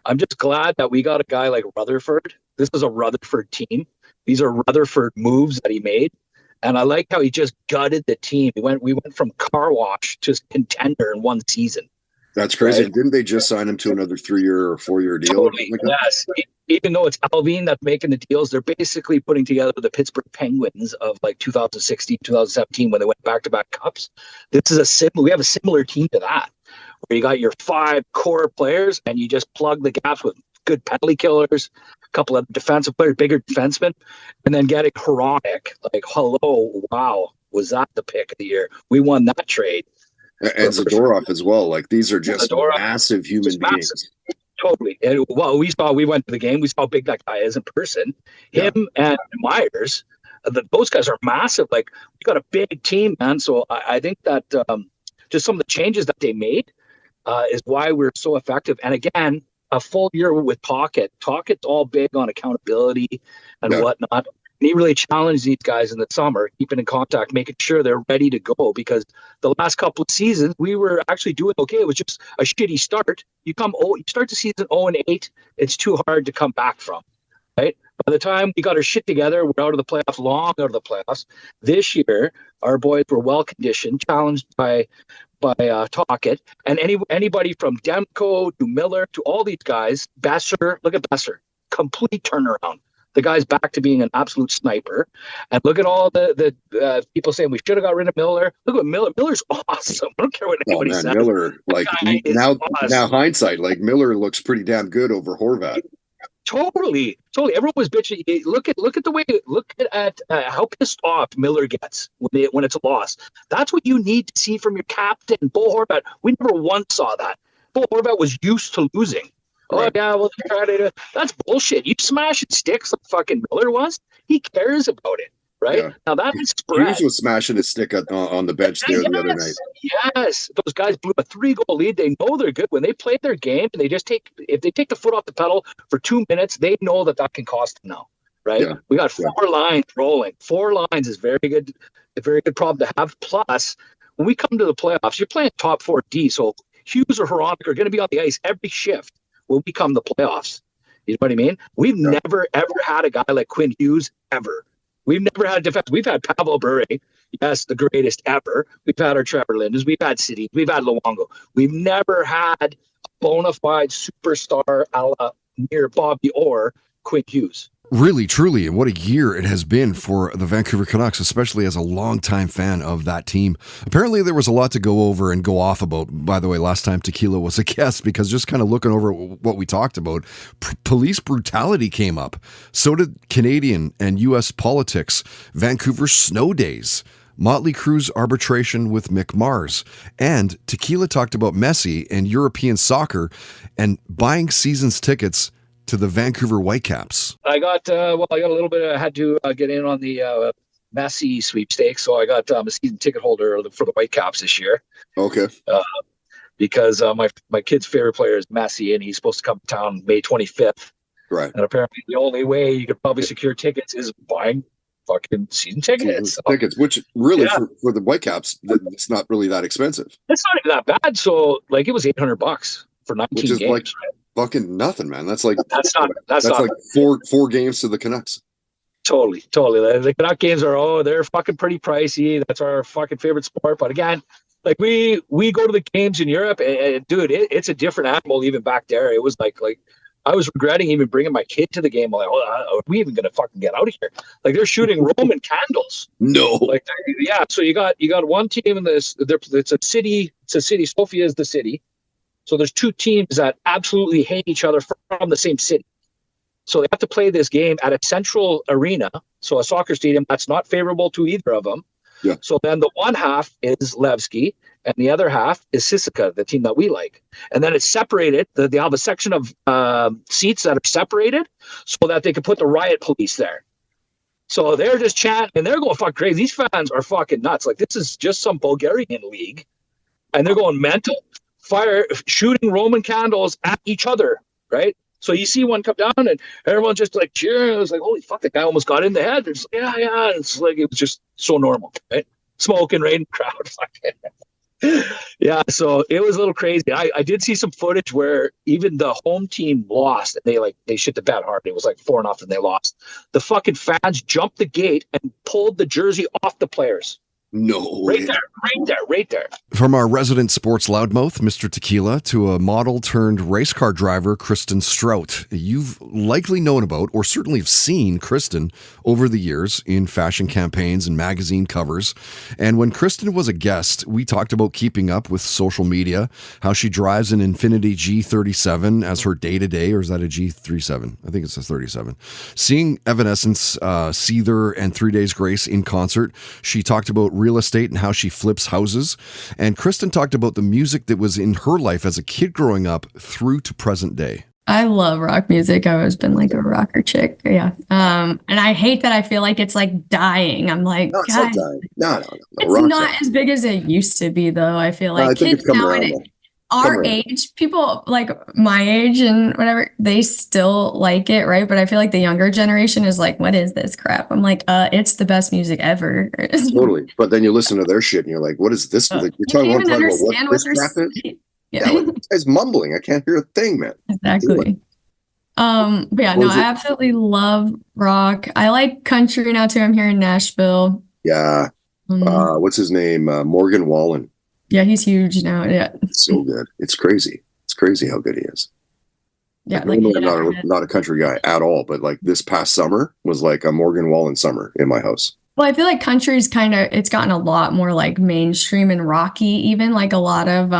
I'm just glad that we got a guy like Rutherford. This is a Rutherford team. These are Rutherford moves that he made. And I like how he just gutted the team. We went from car wash to contender in one season. That's crazy. Right? Didn't they just sign him to another 3-year or 4-year deal? Totally. Yes. Even though it's Alvin that's making the deals, they're basically putting together the Pittsburgh Penguins of like 2016, 2017 when they went back-to-back cups. We have a similar team to that, where you got your 5 core players and you just plug the gaps with good penalty killers, a couple of defensive players, bigger defensemen, and then getting Hronek. Like, hello, wow, was that the pick of the year? We won that trade. And Zadorov as well. Like, these are just massive human beings. Massive. Totally. And we went to the game. We saw how big that guy is in person. Him and Myers, those guys are massive. Like, we got a big team, man. So I think that just some of the changes that they made is why we're so effective. And again, a full year with Tocchet. Tocchet's all big on accountability and whatnot. And he really challenged these guys in the summer, keeping in contact, making sure they're ready to go. Because the last couple of seasons, we were actually doing okay. It was just a shitty start. You start the season 0-8, it's too hard to come back from, right? By the time we got our shit together, we're out of the playoffs, long out of the playoffs. This year, our boys were well conditioned, challenged by Tocchet, and anybody from Demko to Miller to all these guys. Besser, look at Besser, complete turnaround. The guy's back to being an absolute sniper. And look at all the people saying we should have got rid of Miller. Look at Miller. Miller's awesome. I don't care what anybody says. Miller, like now hindsight, like Miller looks pretty damn good over Horvat. Totally. Everyone was bitching. Look at the way. Look at how pissed off Miller gets when it's a loss. That's what you need to see from your captain, Bo Horvat. We never once saw that. Bo Horvat was used to losing. Right. Oh yeah, well that's bullshit. You smashing sticks like fucking Miller was. He cares about it, right? Yeah. Now that is Hughes was smashing his stick on the bench there the other night. Yes, those guys blew a 3-goal lead. They know they're good when they play their game, and if they take the foot off the pedal for 2 minutes, they know that can cost them now, right? Yeah. We got 4 lines rolling. 4 lines is a very good problem to have. Plus, when we come to the playoffs, you're playing top 4 D, so Hughes or Hronek are going to be on the ice every shift. Will become the playoffs. You know what I mean? We've never, ever had a guy like Quinn Hughes, ever. We've never had a defense. We've had Pavel Bure, yes, the greatest ever. We've had our Trevor Linders. We've had City. We've had Luongo. We've never had a bona fide superstar a la near Bobby Orr, Quinn Hughes. Really, truly, and what a year it has been for the Vancouver Canucks, especially as a longtime fan of that team. Apparently, there was a lot to go over and go off about, by the way, last time Tequila was a guest, because just kind of looking over what we talked about, police brutality came up. So did Canadian and U.S. politics, Vancouver's snow days, Motley Crue's arbitration with Mick Mars, and Tequila talked about Messi and European soccer and buying season's tickets to the Vancouver Whitecaps. I got a little bit. I had to get in on the Messi sweepstakes, so I got a season ticket holder for the Whitecaps this year. Okay. Because my kid's favorite player is Messi, and he's supposed to come to town May 25th. Right. And apparently, the only way you could probably secure tickets is buying fucking season tickets. Tickets, which really for the Whitecaps, it's not really that expensive. It's not even that bad. So it was $800 for 19 which is games. Like fucking nothing, man. That's not like four games to the Canucks. Totally. The Canuck games they're fucking pretty pricey. That's our fucking favorite sport. But again, we go to the games in Europe, and dude, it's a different animal even back there. It was like I was regretting even bringing my kid to the game. I'm like, are we even gonna fucking get out of here? Like they're shooting Roman candles. No. Like yeah. So you got one team in this. It's a city. It's a city. Sofia is the city. So there's two teams that absolutely hate each other from the same city. So they have to play this game at a central arena, so a soccer stadium that's not favorable to either of them. Yeah. So then the one half is Levski, and the other half is Sisika, the team that we like. And then it's separated. They have a section of seats that are separated so that they can put the riot police there. So they're just chanting, and they're going fucking crazy. These fans are fucking nuts. Like, this is just some Bulgarian league, and they're going mental. Shooting Roman candles at each other, right? So you see one come down and everyone just like cheering. It was like, holy fuck, the guy almost got in the head. It's like, yeah. It's like, it was just so normal, right? Smoke and rain crowd. Yeah, so it was a little crazy. I did see some footage where even the home team lost, and they shit the bed hard. It was like 4-0, they lost. The fucking fans jumped the gate and pulled the jersey off the players. No. Right there. From our resident sports loudmouth, Mr. Tequila, to a model turned race car driver, Kristen Strout. You've likely known about, or certainly have seen Kristen over the years in fashion campaigns and magazine covers. And when Kristen was a guest, we talked about keeping up with social media, how she drives an Infiniti G37 as her day-to-day, or is that a G37? I think it's a 37. Seeing Evanescence, Seether, and 3 Days Grace in concert, she talked about real estate and how she flips houses. And Kristen talked about the music that was in her life as a kid growing up through to present day. I love rock music. I've always been like a rocker chick. Yeah. And I hate that I feel like it's like dying. I'm like, no, it's not dying. No. It's not as big as it used to be, though. I feel like kids nowadays, our age, people like my age and whatever, they still like it, right? But I feel like the younger generation is like, what is this crap? I'm like, it's the best music ever. Totally. But then you listen to their shit and you're like, what is this? Like, you're talking about what this crap is? Yeah, like, this guy's mumbling. I can't hear a thing, man. Exactly. But yeah, no, I absolutely love rock. I like country now too. I'm here in Nashville. Yeah. What's his name? Morgan Wallen. Yeah, he's huge now. Yeah. So good. It's crazy. It's crazy how good he is. Yeah. Like, I'm not a country guy at all, but like this past summer was like a Morgan Wallen summer in my house. Well, I feel like country's it's gotten a lot more like mainstream and rocky, even like a lot of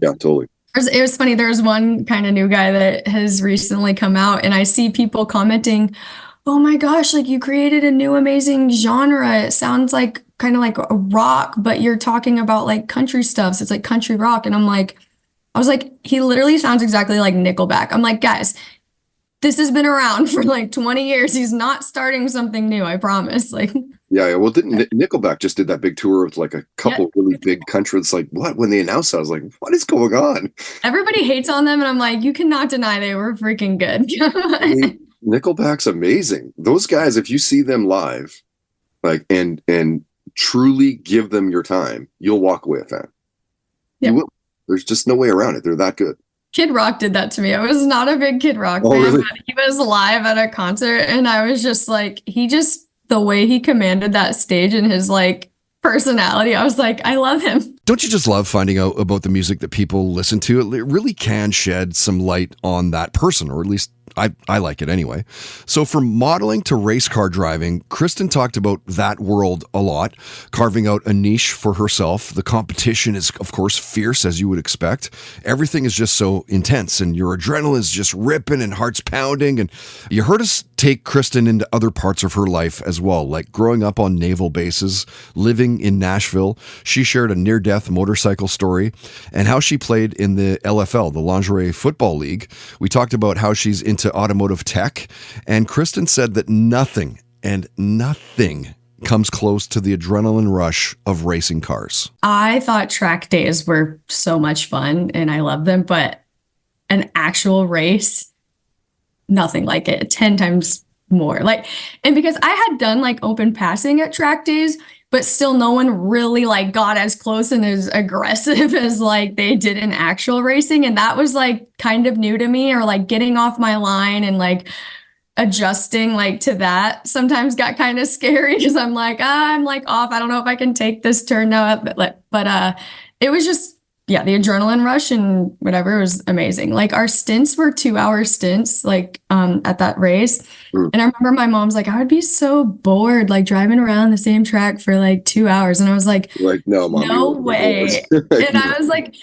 yeah, totally. It was funny. There's one kind of new guy that has recently come out, and I see people commenting, oh my gosh, like you created a new amazing genre. It sounds like kind of like a rock, but you're talking about like country stuff. So it's like country rock. And I was like, he literally sounds exactly like Nickelback. I'm like, guys, this has been around for like 20 years. He's not starting something new, I promise. Like, yeah. Well, didn't Nickelback just did that big tour with like a couple really big country? It's like, what? When they announced that, I was like, what is going on? Everybody hates on them. And I'm like, you cannot deny they were freaking good. Nickelback's amazing. Those guys, if you see them live, like, and truly give them your time, you'll walk away a fan. Yeah. You will. There's just no way around it. They're that good. Kid Rock did that to me. I was not a big Kid Rock fan, really? but he was live at a concert, and I was just like, the way he commanded that stage and his like personality, I was like, I love him. Don't you just love finding out about the music that people listen to? It really can shed some light on that person, or at least I like it anyway. So from modeling to race car driving, Kristen talked about that world a lot, carving out a niche for herself. The competition is, of course, fierce, as you would expect. Everything is just so intense, and your adrenaline is just ripping and heart's pounding. And you heard us take Kristen into other parts of her life as well, like growing up on naval bases, living in Nashville. She shared a near-death motorcycle story and how she played in the LFL, the Lingerie Football League. We talked about how she's into automotive tech, and Kristen said that nothing comes close to the adrenaline rush of racing cars. I thought track days were so much fun and I love them, but an actual race, nothing like it, 10 times more. Like, and because I had done like open passing at track days, but still no one really like got as close and as aggressive as like they did in actual racing. And that was like kind of new to me, or like getting off my line and like adjusting like to that sometimes got kind of scary because I'm like, I'm like off. I don't know if I can take this turn now. But it was just yeah, the adrenaline rush and whatever was amazing. Like our stints were 2-hour stints, like at that race. And I remember my mom's like, I would be so bored, like driving around the same track for like 2 hours. And I was like, no, Mom, no way. And I was like,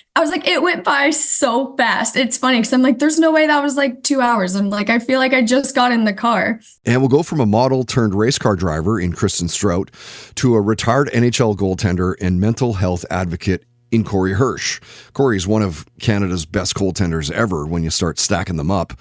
it went by so fast. It's funny because I'm like, there's no way that was like 2 hours. I'm like, I feel like I just got in the car. And we'll go from a model turned race car driver in Kristen Strout to a retired NHL goaltender and mental health advocate in Corey Hirsch. Corey is one of Canada's best goaltenders ever when you start stacking them up.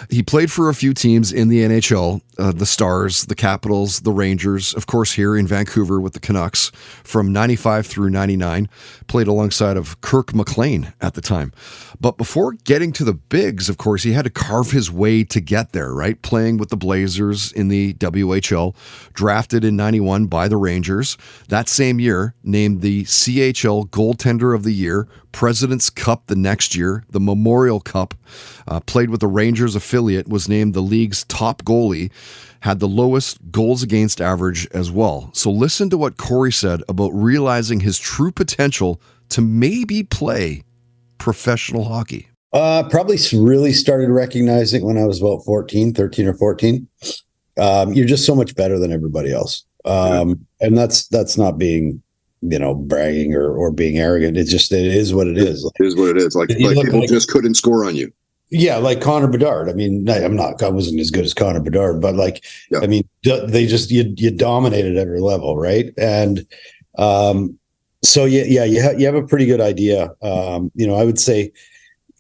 He played for a few teams in the NHL, the Stars, the Capitals, the Rangers, of course here in Vancouver with the Canucks from 95 through 99, played alongside of Kirk McLean at the time. But before getting to the bigs, of course, he had to carve his way to get there, right? Playing with the Blazers in the WHL, drafted in 91 by the Rangers. That same year, named the CHL Goaltender of the Year, President's Cup the next year, the Memorial Cup, played with the Rangers affiliate, was named the league's top goalie, had the lowest goals against average as well. So listen to what Corey said about realizing his true potential to maybe play professional hockey. Probably really started recognizing when I was about 13 or 14. You're just so much better than everybody else. And that's not being, bragging or being arrogant. It is what it is. It is what it is. Like people just couldn't score on you. Yeah, like Connor Bedard. I mean, I wasn't as good as Connor Bedard, but I mean, they just you dominated every level, right? And so you have a pretty good idea. I would say,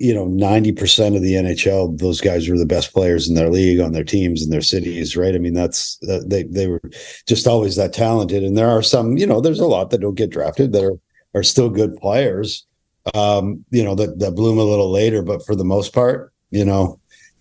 90% of the NHL, those guys were the best players in their league, on their teams, in their cities, right? I mean, they were just always that talented. And there are some, there's a lot that don't get drafted that are still good players. That bloom a little later, but for the most part,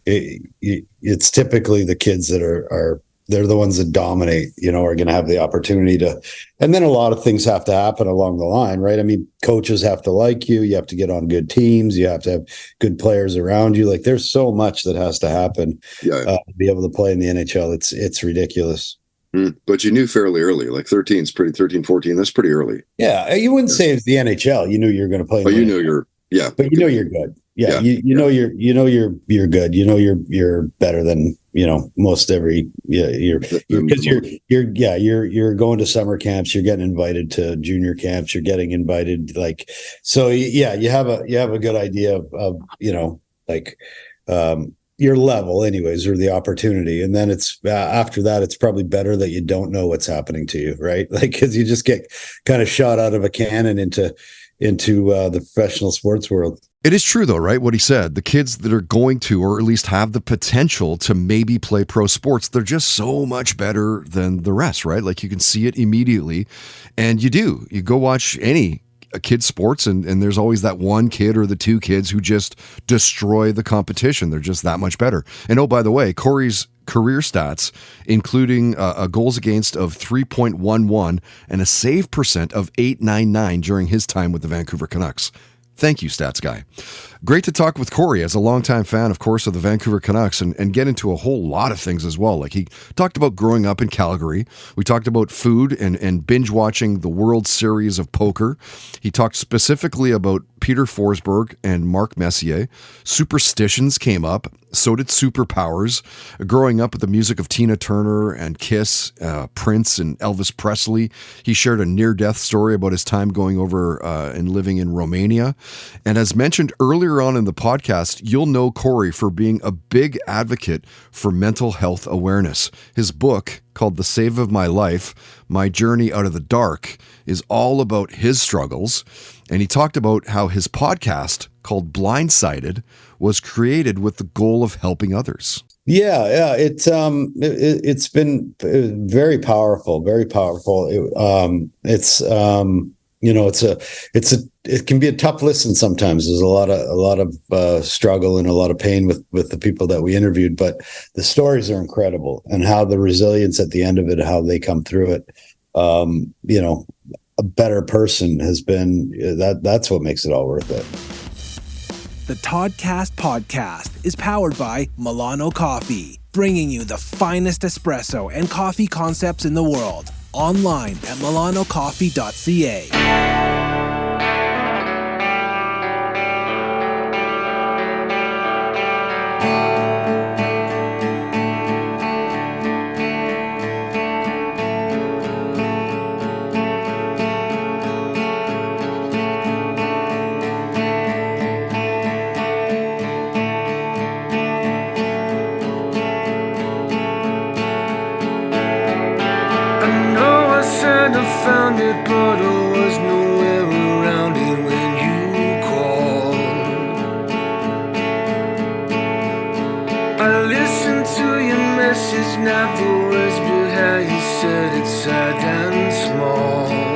it's typically the kids that they're the ones that dominate, are going to have the opportunity to, and then a lot of things have to happen along the line, right? I mean, coaches have to like you, you have to get on good teams, you have to have good players around you. Like there's so much that has to happen to be able to play in the NHL. It's ridiculous. But you knew fairly early, like 13, 14, that's pretty early. Yeah. You wouldn't say it's the NHL. You knew you were going to play. But you're good. Yeah. You know you're good. You're better than, most every, because you're going to summer camps, you're getting invited to junior camps, you're getting invited, you have a good idea of your level anyways, or the opportunity. And then it's after that, it's probably better that you don't know what's happening to you, right? Because you just get kind of shot out of a cannon into the professional sports world. It is true though, right? What he said, the kids that are going to, or at least have the potential to maybe play pro sports, they're just so much better than the rest, right? Like you can see it immediately. And you go watch any kid sports and there's always that one kid or the two kids who just destroy the competition. They're just that much better. And oh, by the way, Corey's career stats, including a goals against of 3.11 and a save percent of 899 during his time with the Vancouver Canucks. Thank you, stats guy. Great to talk with Corey as a longtime fan, of course, of the Vancouver Canucks and get into a whole lot of things as well. Like he talked about growing up in Calgary. We talked about food and binge watching the World Series of Poker. He talked specifically about Peter Forsberg and Mark Messier. Superstitions came up. So did superpowers. Growing up with the music of Tina Turner and Kiss, Prince and Elvis Presley. He shared a near-death story about his time going over and living in Romania. And as mentioned earlier on in the podcast, you'll know Corey for being a big advocate for mental health awareness. His book, called The Save of My Life, My Journey Out of the Dark, is all about his struggles. And he talked about how his podcast, called Blindsided, was created with the goal of helping others. Yeah. It's been very powerful, very powerful. It can be a tough listen sometimes. There's a lot of struggle and a lot of pain with the people that we interviewed, but the stories are incredible, and how the resilience at the end of it, how they come through it. A better person has been that's what makes it all worth it. The Toddcast podcast is powered by Milano Coffee, bringing you the finest espresso and coffee concepts in the world. Online at milanocoffee.ca. is not the words, but how you said it sad and small.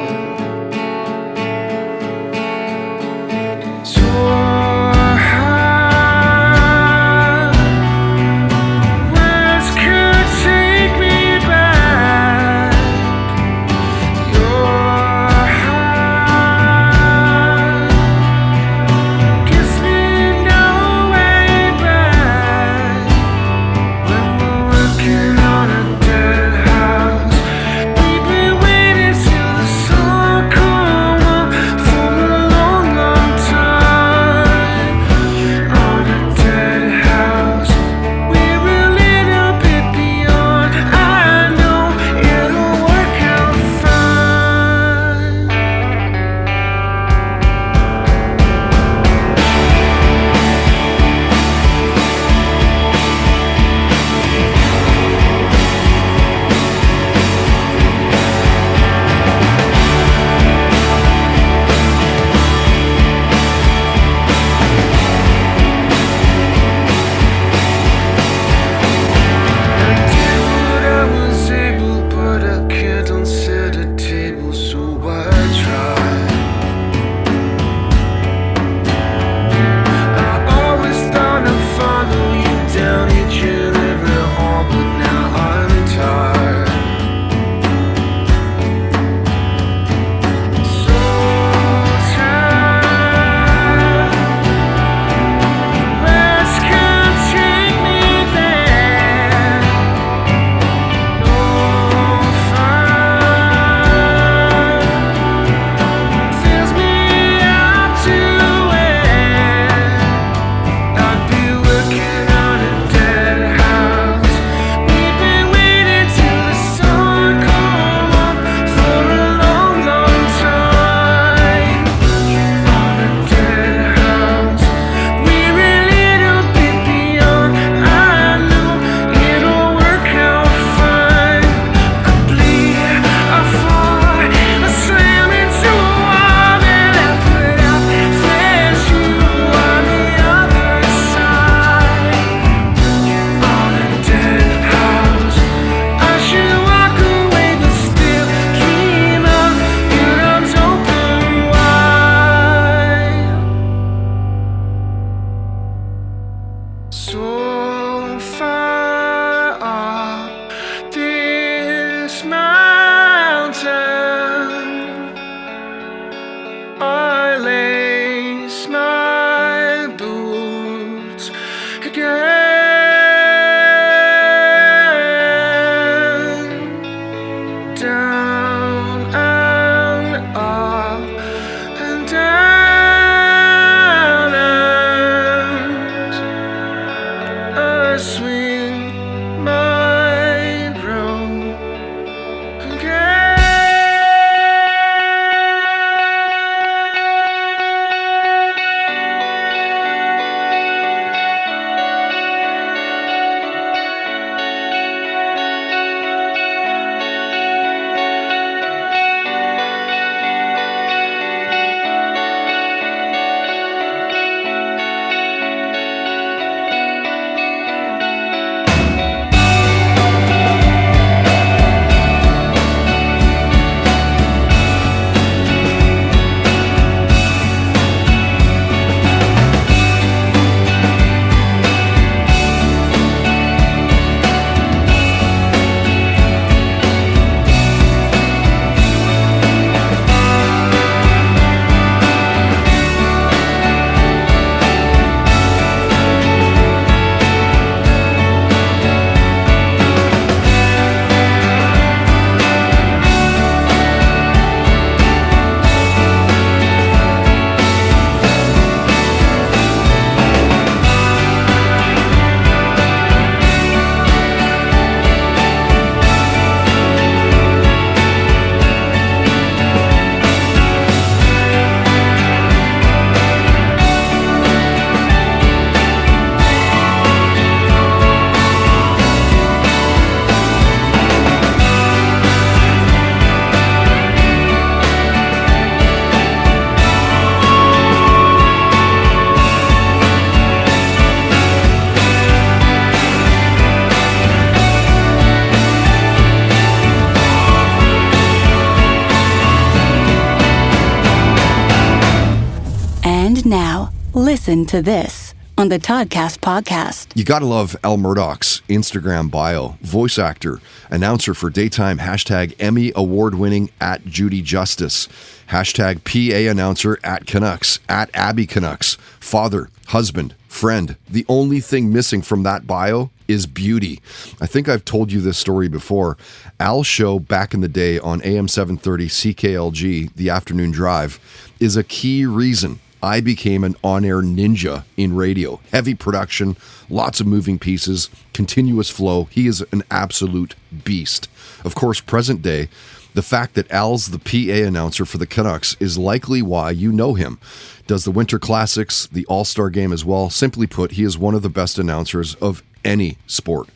Listen to this on the Toddcast podcast. You gotta love Al Murdoch's Instagram bio. Voice actor, announcer for daytime, #Emmy award-winning @JudyJustice, #PA announcer @Canucks, @Abby Canucks, father, husband, friend. The only thing missing from that bio is beauty. I think I've told you this story before. Al's show back in the day on AM 730 CKLG, The Afternoon Drive, is a key reason I became an on-air ninja in radio. Heavy production, lots of moving pieces, continuous flow. He is an absolute beast. Of course, present day, the fact that Al's the PA announcer for the Canucks is likely why you know him. Does the Winter Classics, the All-Star Game as well. Simply put, he is one of the best announcers of any sport.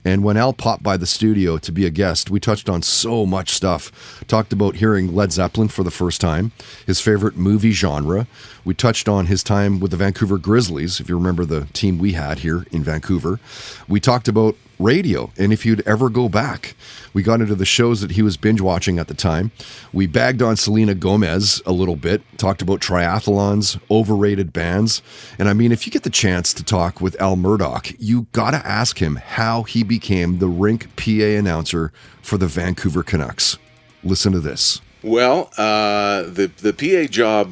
And when Al popped by the studio to be a guest, we touched on so much stuff. Talked about hearing Led Zeppelin for the first time, his favorite movie genre. We touched on his time with the Vancouver Grizzlies, if you remember the team we had here in Vancouver. We talked about radio and if you'd ever go back. We got into the shows that he was binge watching at the time. We bagged on Selena Gomez a little bit, talked about triathlons, overrated bands. And I mean, if you get the chance to talk with Al Murdoch, you gotta ask him how he became the rink PA announcer for the Vancouver Canucks. Listen to this. Well, the PA job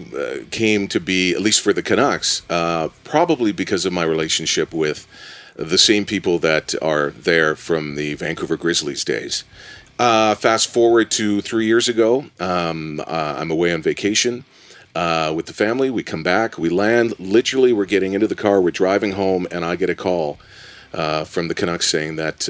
came to be, at least for the Canucks, probably because of my relationship with the same people that are there from the Vancouver Grizzlies days. Fast forward to 3 years ago, I'm away on vacation with the family. We come back, we land, literally we're getting into the car, we're driving home, and I get a call from the Canucks saying that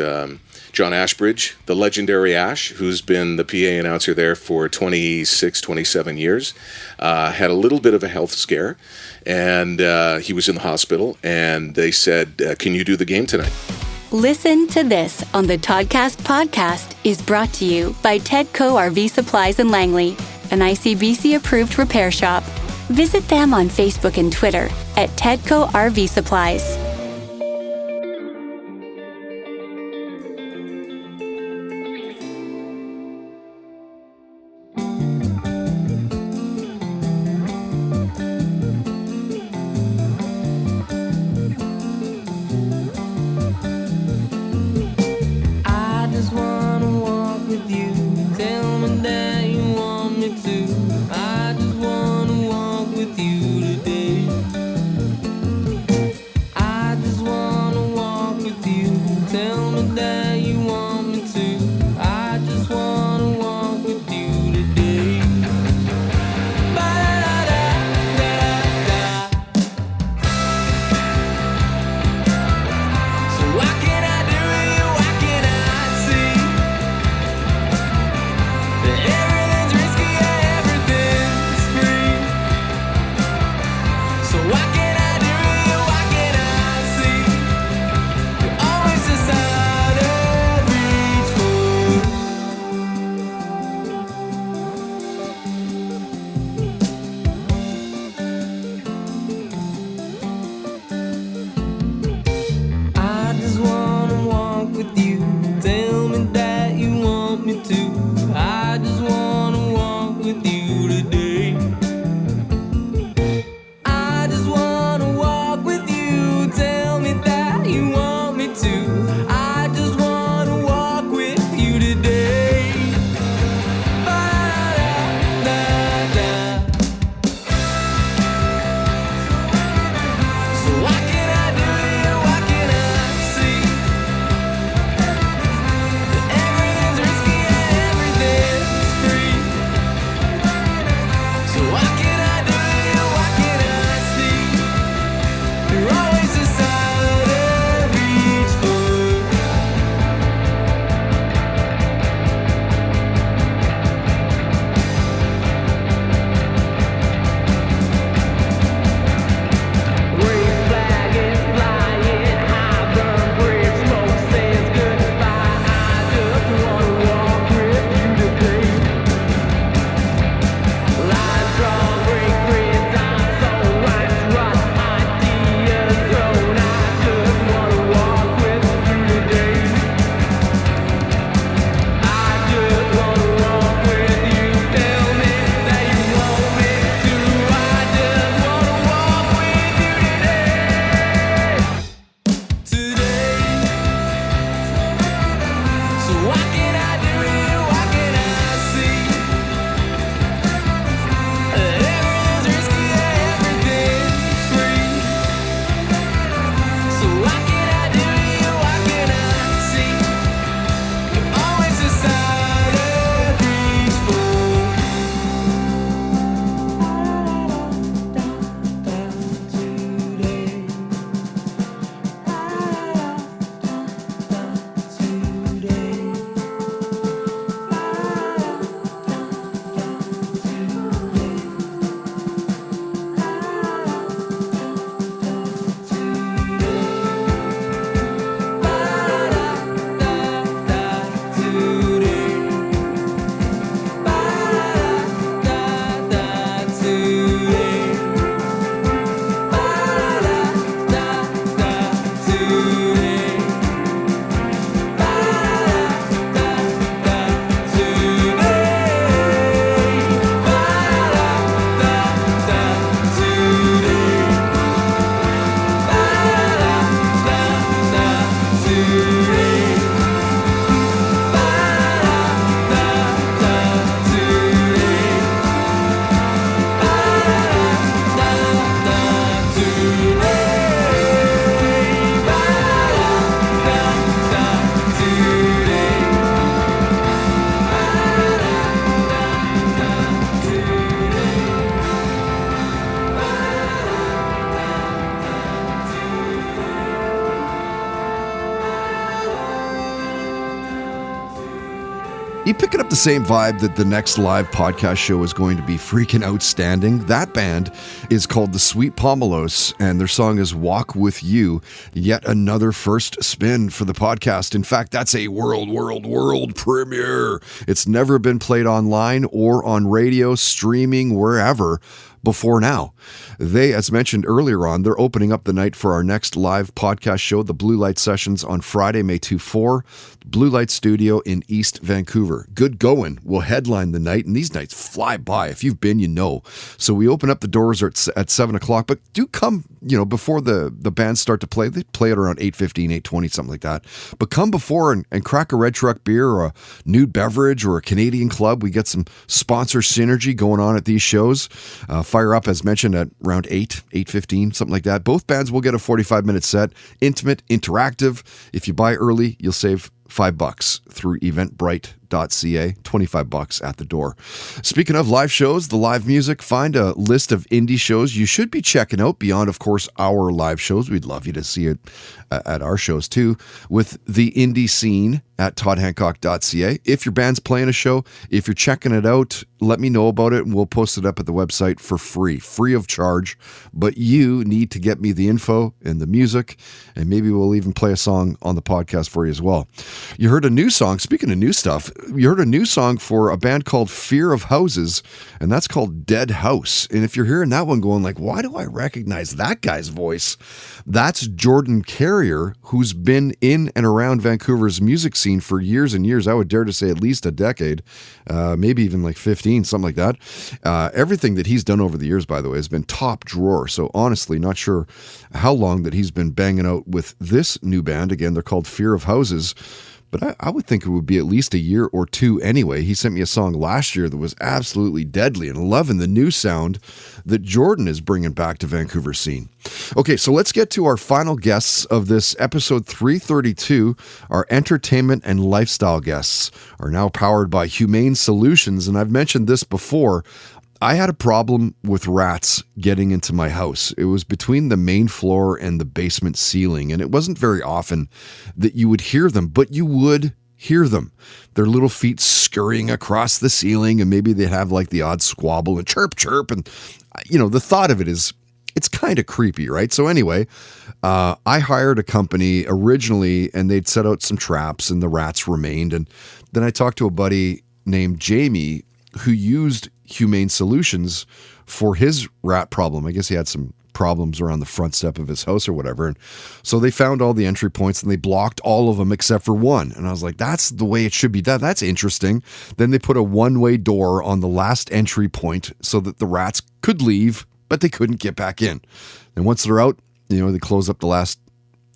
John Ashbridge, the legendary Ash, who's been the PA announcer there for 26, 27 years, had a little bit of a health scare, and he was in the hospital, and they said, can you do the game tonight? Listen to this on the Toddcast podcast is brought to you by Tedco RV Supplies in Langley, an ICBC-approved repair shop. Visit them on Facebook and Twitter at Tedco RV Supplies. You picking up the same vibe that the next live podcast show is going to be freaking outstanding? That band is called the Sweet Pomelos, and their song is Walk With You. Yet another first spin for the podcast. In fact, that's a world premiere. It's never been played online or on radio, streaming, wherever before now. They, as mentioned earlier on, they're opening up the night for our next live podcast show, the Blue Light Sessions, on Friday, May 2-4, Blue Light Studio in East Vancouver. Good going will headline the night, and these nights fly by. If you've been, you know. So we open up the doors at 7 o'clock, but do come, before the bands start to play. They play at around 8:15, 8:20, something like that. But come before and crack a Red Truck beer or a nude beverage or a Canadian club. We get some sponsor synergy going on at these shows. Fire up, as mentioned, at around 8:15, something like that. Both bands will get a 45-minute set, intimate, interactive. If you buy early, you'll save $5 through eventbrite.ca, $25 at the door. Speaking of live shows, the live music, find a list of indie shows you should be checking out beyond, of course, our live shows. We'd love you to see it at our shows too, with the indie scene at toddhancock.ca. If your band's playing a show, if you're checking it out, let me know about it and we'll post it up at the website for free of charge. But you need to get me the info and the music, and maybe we'll even play a song on the podcast for you as well. You heard a new song, speaking of new stuff, you heard a new song for a band called Fear of Houses, and that's called Dead House. And if you're hearing that one going like, why do I recognize that guy's voice? That's Jordan Carrier, who's been in and around Vancouver's music scene for years and years. I would dare to say at least a decade, maybe even like 15, something like that. Everything that he's done over the years, by the way, has been top drawer. So honestly, not sure how long that he's been banging out with this new band. Again, they're called Fear of Houses. But I would think it would be at least a year or two anyway. He sent me a song last year that was absolutely deadly, and loving the new sound that Jordan is bringing back to Vancouver scene. Okay, so let's get to our final guests of this episode 332. Our entertainment and lifestyle guests are now powered by Humane Solutions, and I've mentioned this before. I had a problem with rats getting into my house. It was between the main floor and the basement ceiling, and it wasn't very often that you would hear them, but you would hear them. Their little feet scurrying across the ceiling, and maybe they'd have like the odd squabble and chirp, and the thought of it is, it's kind of creepy, right? So anyway, I hired a company originally, and they'd set out some traps, and the rats remained. And then I talked to a buddy named Jamie who used Humane Solutions for his rat problem. I guess he had some problems around the front step of his house or whatever. And so they found all the entry points and they blocked all of them except for one. And I was like, that's the way it should be done. That's interesting. Then they put a one-way door on the last entry point so that the rats could leave, but they couldn't get back in. And once they're out, they close up the last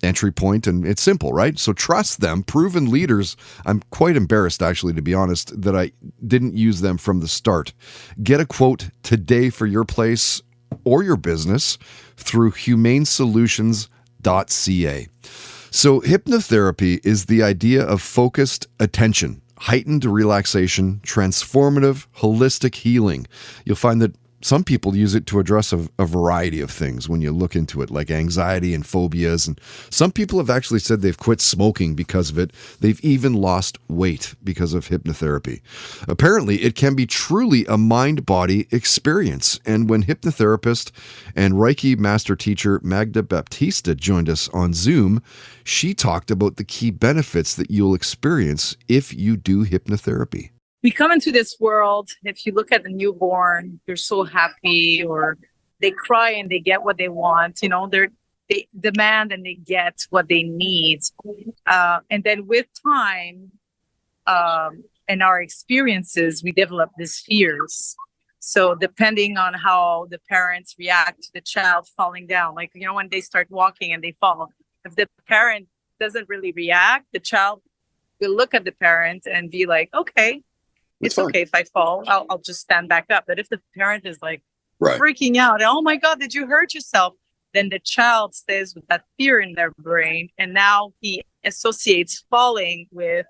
entry point, and it's simple, right? So trust them, proven leaders. I'm quite embarrassed, actually, to be honest, that I didn't use them from the start. Get a quote today for your place or your business through humanesolutions.ca. So hypnotherapy is the idea of focused attention, heightened relaxation, transformative, holistic healing. You'll find that some people use it to address a variety of things when you look into it, like anxiety and phobias. And some people have actually said they've quit smoking because of it. They've even lost weight because of hypnotherapy. Apparently, it can be truly a mind-body experience. And when hypnotherapist and Reiki master teacher Magda Baptista joined us on Zoom, she talked about the key benefits that you'll experience if you do hypnotherapy. We come into this world, if you look at the newborn, they're so happy, or they cry and they get what they want. They demand and they get what they need. And then with time and our experiences, we develop these fears. So depending on how the parents react to the child falling down, when they start walking and they fall, if the parent doesn't really react, the child will look at the parent and be like, okay, it's okay if I fall, I'll just stand back up. But if the parent is freaking out, oh my God, did you hurt yourself? Then the child stays with that fear in their brain. And now he associates falling with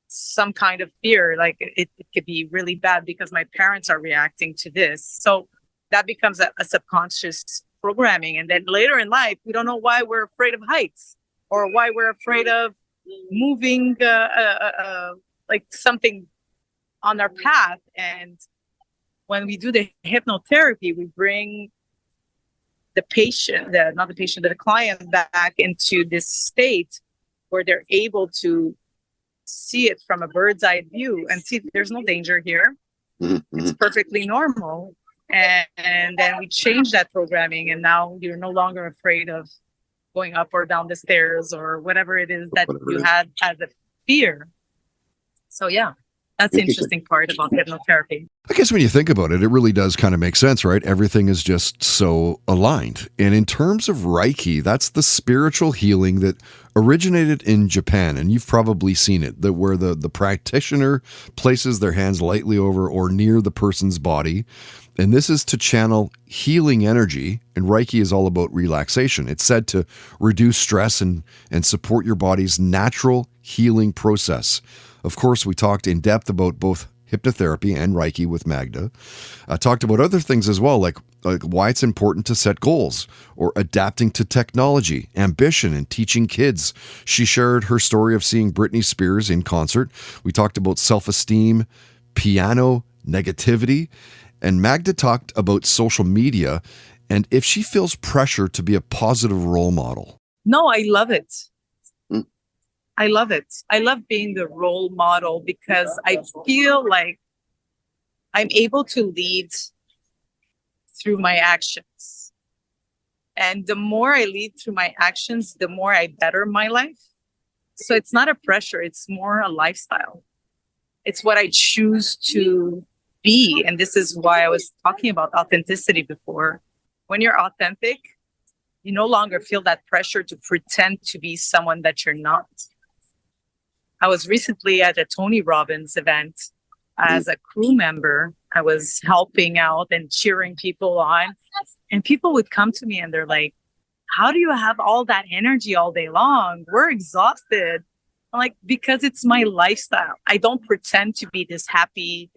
some kind of fear. Like it could be really bad because my parents are reacting to this. So that becomes a subconscious programming. And then later in life, we don't know why we're afraid of heights or why we're afraid of moving like something on our path. And when we do the hypnotherapy, we bring the client back into this state where they're able to see it from a bird's eye view and see there's no danger here. Mm-hmm. It's perfectly normal. And then we change that programming, and now you're no longer afraid of going up or down the stairs or whatever it is that you had as a fear. So yeah, that's the interesting part about hypnotherapy. I guess when you think about it, it really does kind of make sense, right? Everything is just so aligned. And in terms of Reiki, that's the spiritual healing that originated in Japan. And you've probably seen it, that where the practitioner places their hands lightly over or near the person's body. And this is to channel healing energy. And Reiki is all about relaxation. It's said to reduce stress and support your body's natural healing process. Of course, we talked in depth about both hypnotherapy and Reiki with Magda. Talked about other things as well, like why it's important to set goals or adapting to technology, ambition, and teaching kids. She shared her story of seeing Britney Spears in concert. We talked about self-esteem, piano, negativity, and Magda talked about social media and if she feels pressure to be a positive role model. No, I love it. I love it. I love being the role model because I feel like I'm able to lead through my actions. And the more I lead through my actions, the more I better my life. So it's not a pressure, it's more a lifestyle. It's what I choose to be. And this is why I was talking about authenticity before. When you're authentic, you no longer feel that pressure to pretend to be someone that you're not. I was recently at a Tony Robbins event as a crew member. I was helping out and cheering people on. And people would come to me and they're like, how do you have all that energy all day long? We're exhausted. I'm like, because it's my lifestyle. I don't pretend to be this happy,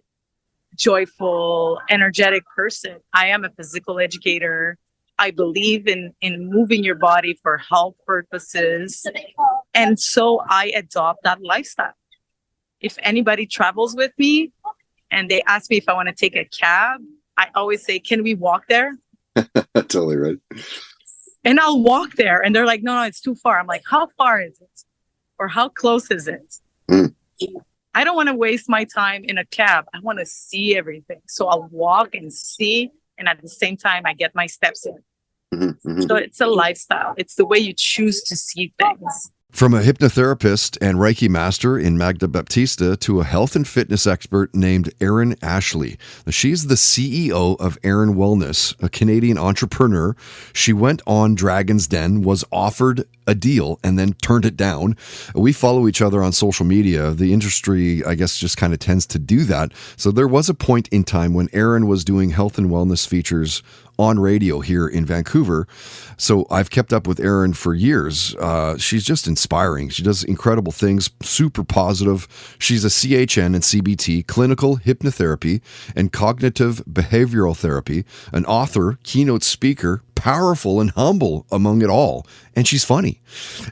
joyful, energetic person. I am a physical educator. I believe in moving your body for health purposes. And so I adopt that lifestyle. If anybody travels with me and they ask me if I want to take a cab, I always say, can we walk there? Totally right. And I'll walk there. And they're like, no, it's too far. I'm like, how far is it? Or how close is it? I don't want to waste my time in a cab. I want to see everything. So I'll walk and see. And at the same time, I get my steps in. So it's a lifestyle. It's the way you choose to see things. From a hypnotherapist and Reiki master in Magda Baptista to a health and fitness expert named Aeryon Ashlie. She's the CEO of Aeryon Wellness, a Canadian entrepreneur. She went on Dragon's Den, was offered a deal, and then turned it down. We follow each other on social media. The industry, I guess, just kind of tends to do that. So there was a point in time when Aeryon was doing health and wellness features on radio here in Vancouver. So I've kept up with Aeryon for years. She's just inspiring. She does incredible things, super positive. She's a CHN and CBT, clinical hypnotherapy and cognitive behavioral therapy, an author, keynote speaker, powerful and humble among it all. And she's funny.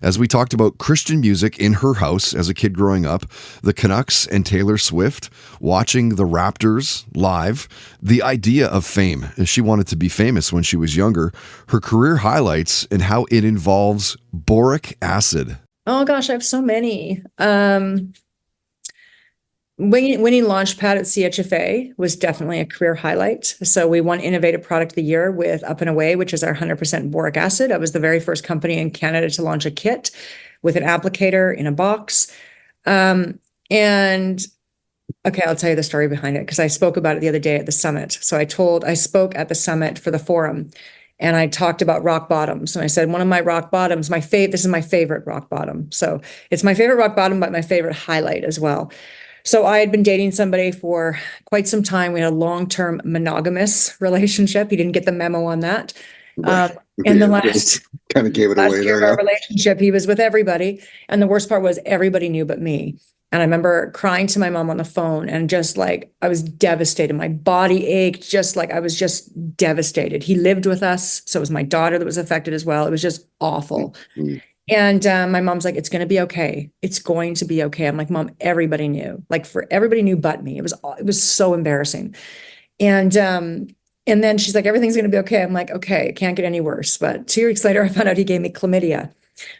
As we talked about Christian music in her house as a kid growing up, the Canucks and Taylor Swift, watching the Raptors live, the idea of fame. She wanted to be famous when she was younger. Her career highlights and how it involves boric acid. Oh gosh, I have so many. Winning Launchpad at CHFA was definitely a career highlight. So we won Innovative Product of the Year with Up and Away, which is our 100% boric acid. I was the very first company in Canada to launch a kit with an applicator in a box. And okay, I'll tell you the story behind it because I spoke about it the other day at the summit. So I spoke at the summit for the forum and I talked about rock bottoms. And I said, one of my rock bottoms, this is my favorite rock bottom. So it's my favorite rock bottom, but my favorite highlight as well. So I had been dating somebody for quite some time. We had a long-term monogamous relationship. He didn't get the memo on that. And the last kind of gave it away year of our relationship, he was with everybody. And the worst part was everybody knew but me. And I remember crying to my mom on the phone and just like, I was devastated. My body ached, just like I was just devastated. He lived with us. So it was my daughter that was affected as well. It was just awful. And my mom's like, it's going to be okay. It's going to be okay. I'm like, Mom, everybody knew. Like, for everybody knew but me. It was so embarrassing. And then she's like, everything's going to be okay. I'm like, okay, it can't get any worse. But 2 weeks later, I found out he gave me chlamydia.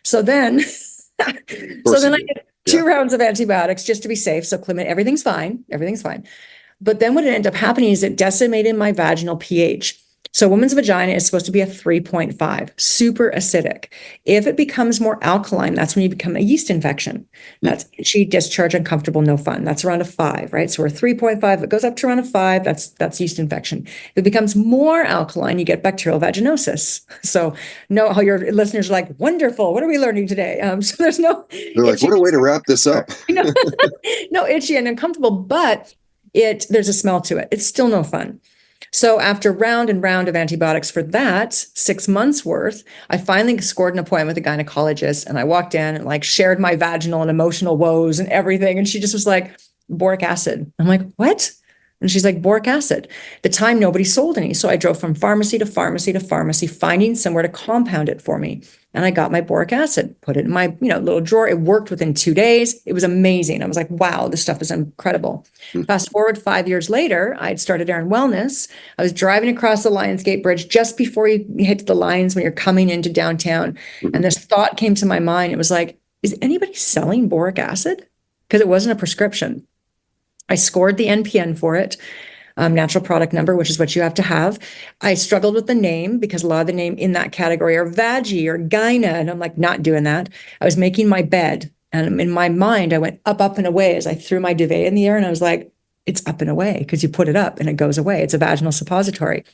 So then, I did 2 rounds of antibiotics just to be safe. So chlamydia, everything's fine. Everything's fine. But then what ended up happening is it decimated my vaginal pH. So a woman's vagina is supposed to be a 3.5, super acidic. If it becomes more alkaline, that's when you become a yeast infection. That's itchy, discharge, uncomfortable, no fun. That's around a 5, right? So we're 3.5. It goes up to around a 5. That's yeast infection. If it becomes more alkaline, you get bacterial vaginosis. So no, how your listeners are like, wonderful. What are we learning today? So there's no. They're like, what a way to wrap this up. No, itchy and uncomfortable, but there's a smell to it. It's still no fun. So after round and round of antibiotics for that, 6 months worth, I finally scored an appointment with a gynecologist, and I walked in and like shared my vaginal and emotional woes and everything. And she just was like, boric acid. I'm like, what? And she's like, boric acid. At the time, nobody sold any. So I drove from pharmacy to pharmacy to pharmacy, finding somewhere to compound it for me. And I got my boric acid, put it in my little drawer. It worked within 2 days. It was amazing. I was like, wow, this stuff is incredible. Fast forward 5 years later, I'd started Aeryon Wellness. I was driving across the Lionsgate Bridge just before you hit the lines when you're coming into downtown. And this thought came to my mind. It was like, is anybody selling boric acid? Because it wasn't a prescription. I scored the NPN for it, natural product number, which is what you have to have. I struggled with the name because a lot of the name in that category are Vaggie or Gyna, and I'm like, not doing that. I was making my bed, and in my mind, I went up and away as I threw my duvet in the air, and I was like, it's up and away because you put it up and it goes away. It's a vaginal suppository.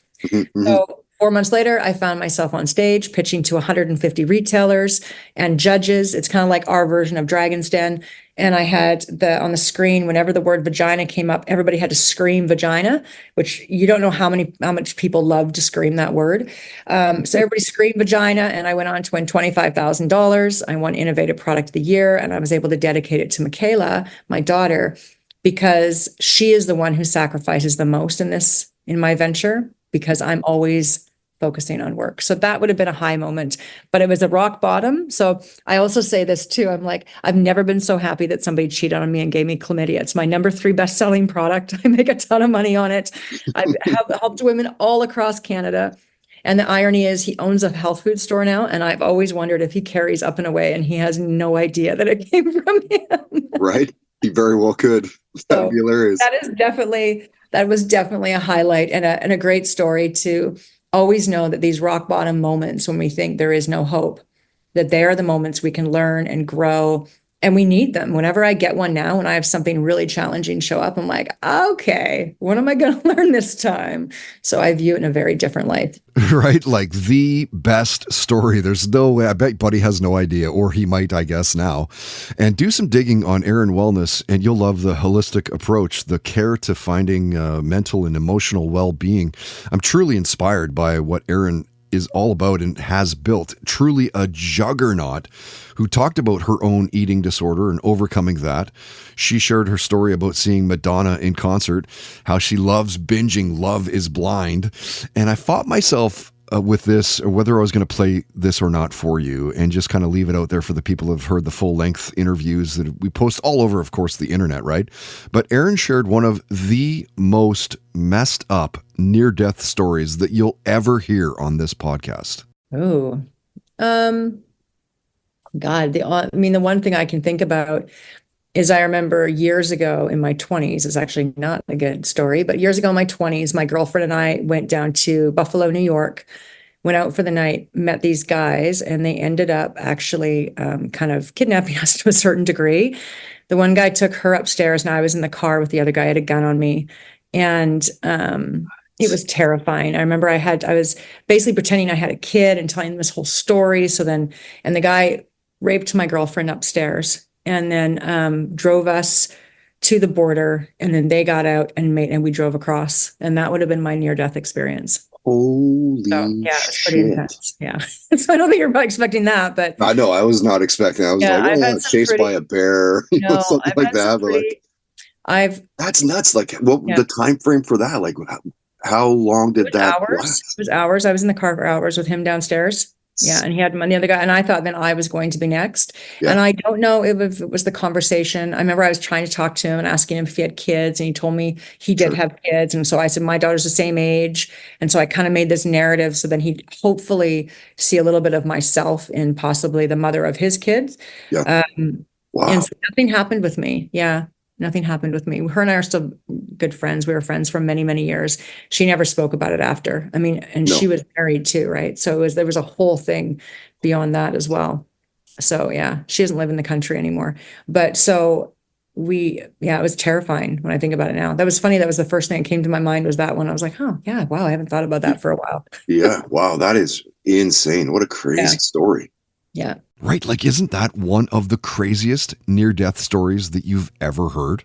So 4 months later, I found myself on stage pitching to 150 retailers and judges. It's kind of like our version of Dragon's Den. And I had on the screen, whenever the word vagina came up, everybody had to scream vagina, which you don't know how much people love to scream that word. So everybody screamed vagina, and I went on to win $25,000. I won Innovative Product of the Year, and I was able to dedicate it to Michaela, my daughter, because she is the one who sacrifices the most in my venture, because I'm always focusing on work. So that would have been a high moment, but it was a rock bottom. So I also say this too. I'm like, I've never been so happy that somebody cheated on me and gave me chlamydia. It's my number 3 best-selling product. I make a ton of money on it. I have helped women all across Canada. And the irony is he owns a health food store now. And I've always wondered if he carries up and away and he has no idea that it came from him. Right. He very well could. That'd be hilarious. That was definitely a highlight and a great story to always know that these rock bottom moments when we think there is no hope, that they are the moments we can learn and grow, and we need them. Whenever I get one now, when I have something really challenging show up, I'm like, okay, what am I going to learn this time? So I view it in a very different light. Right? Like the best story. There's no way. I bet Buddy has no idea, or he might, I guess, now. And do some digging on Aeryon Wellness, and you'll love the holistic approach, the care to finding mental and emotional well-being. I'm truly inspired by what Aeryon is all about and has built. Truly a juggernaut who talked about her own eating disorder and overcoming that. She shared her story about seeing Madonna in concert, how she loves binging Love is Blind. And I fought myself with this, or whether I was going to play this or not for you, and just kind of leave it out there for the people who have heard the full length interviews that we post all over, of course, the internet, right? But Aeryon shared one of the most messed up near-death stories that you'll ever hear on this podcast. Oh, God, the one thing I can think about is I remember years ago in my 20s, is actually not a good story, but years ago in my 20s, my girlfriend and I went down to Buffalo, New York, went out for the night, met these guys, and they ended up actually kind of kidnapping us to a certain degree. The one guy took her upstairs, and I was in the car with the other guy, had a gun on me. And it was terrifying. I remember I was basically pretending I had a kid and telling them this whole story. And the guy raped my girlfriend upstairs, and then drove us to the border, and then they got out and we drove across, and that would have been my near-death experience. Holy it's pretty intense. Yeah. So I don't think you're expecting that, but I know I was not expecting. I was like, chased by a bear, something like that. But that's nuts. Like, what the time frame for that? Like, how long did that last? It was hours. I was in the car for hours with him downstairs. Yeah. And he had the other guy, and I thought then I was going to be next. And I don't know if it was the conversation. I remember I was trying to talk to him and asking him if he had kids, and he told me he did have kids. And so I said, my daughter's the same age. And so I kind of made this narrative so then he'd hopefully see a little bit of myself in possibly the mother of his kids. Wow. And so nothing happened with me. Yeah. Nothing happened with me. Her and I are still good friends. We were friends for many, many years. She never spoke about it after. I mean, and she was married too, right? So there was a whole thing beyond that as well. So yeah, she doesn't live in the country anymore. But so it was terrifying when I think about it now. That was funny. That was the first thing that came to my mind was that one. I was like, oh yeah, wow, I haven't thought about that for a while. Yeah. Wow. That is insane. What a crazy story. Yeah. Right. Like, isn't that one of the craziest near-death stories that you've ever heard?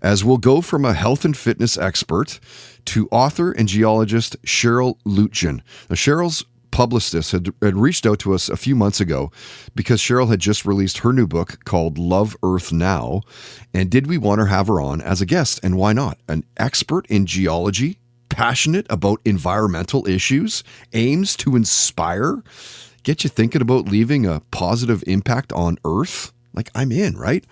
As we'll go from a health and fitness expert to author and geologist Cheryl Leutjen. Now, Cheryl's publicist had reached out to us a few months ago because Cheryl had just released her new book called Love Earth Now. And did we want to have her on as a guest? And why not? An expert in geology, passionate about environmental issues, aims to inspire, get you thinking about leaving a positive impact on Earth. Like, I'm in, right?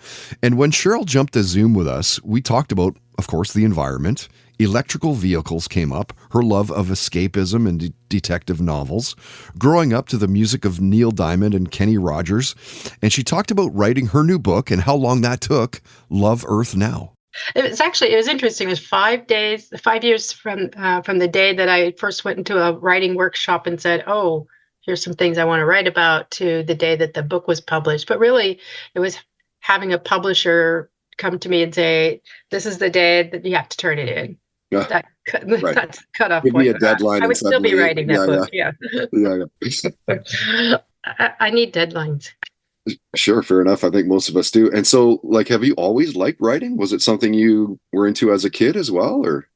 And when Cheryl jumped to Zoom with us, we talked about, of course, the environment. Electrical vehicles came up, her love of escapism and detective novels, growing up to the music of Neil Diamond and Kenny Rogers. And she talked about writing her new book and how long that took, Love Earth Now. It was interesting. It was 5 years from the day that I first went into a writing workshop and said, oh, here's some things I want to write about, to the day that the book was published. But really, it was having a publisher come to me and say, this is the day that you have to turn it in. That's cut off. Give me a deadline. I would still be writing that book. Yeah. I need deadlines. Sure. Fair enough. I think most of us do. And so, like, have you always liked writing? Was it something you were into as a kid as well, or?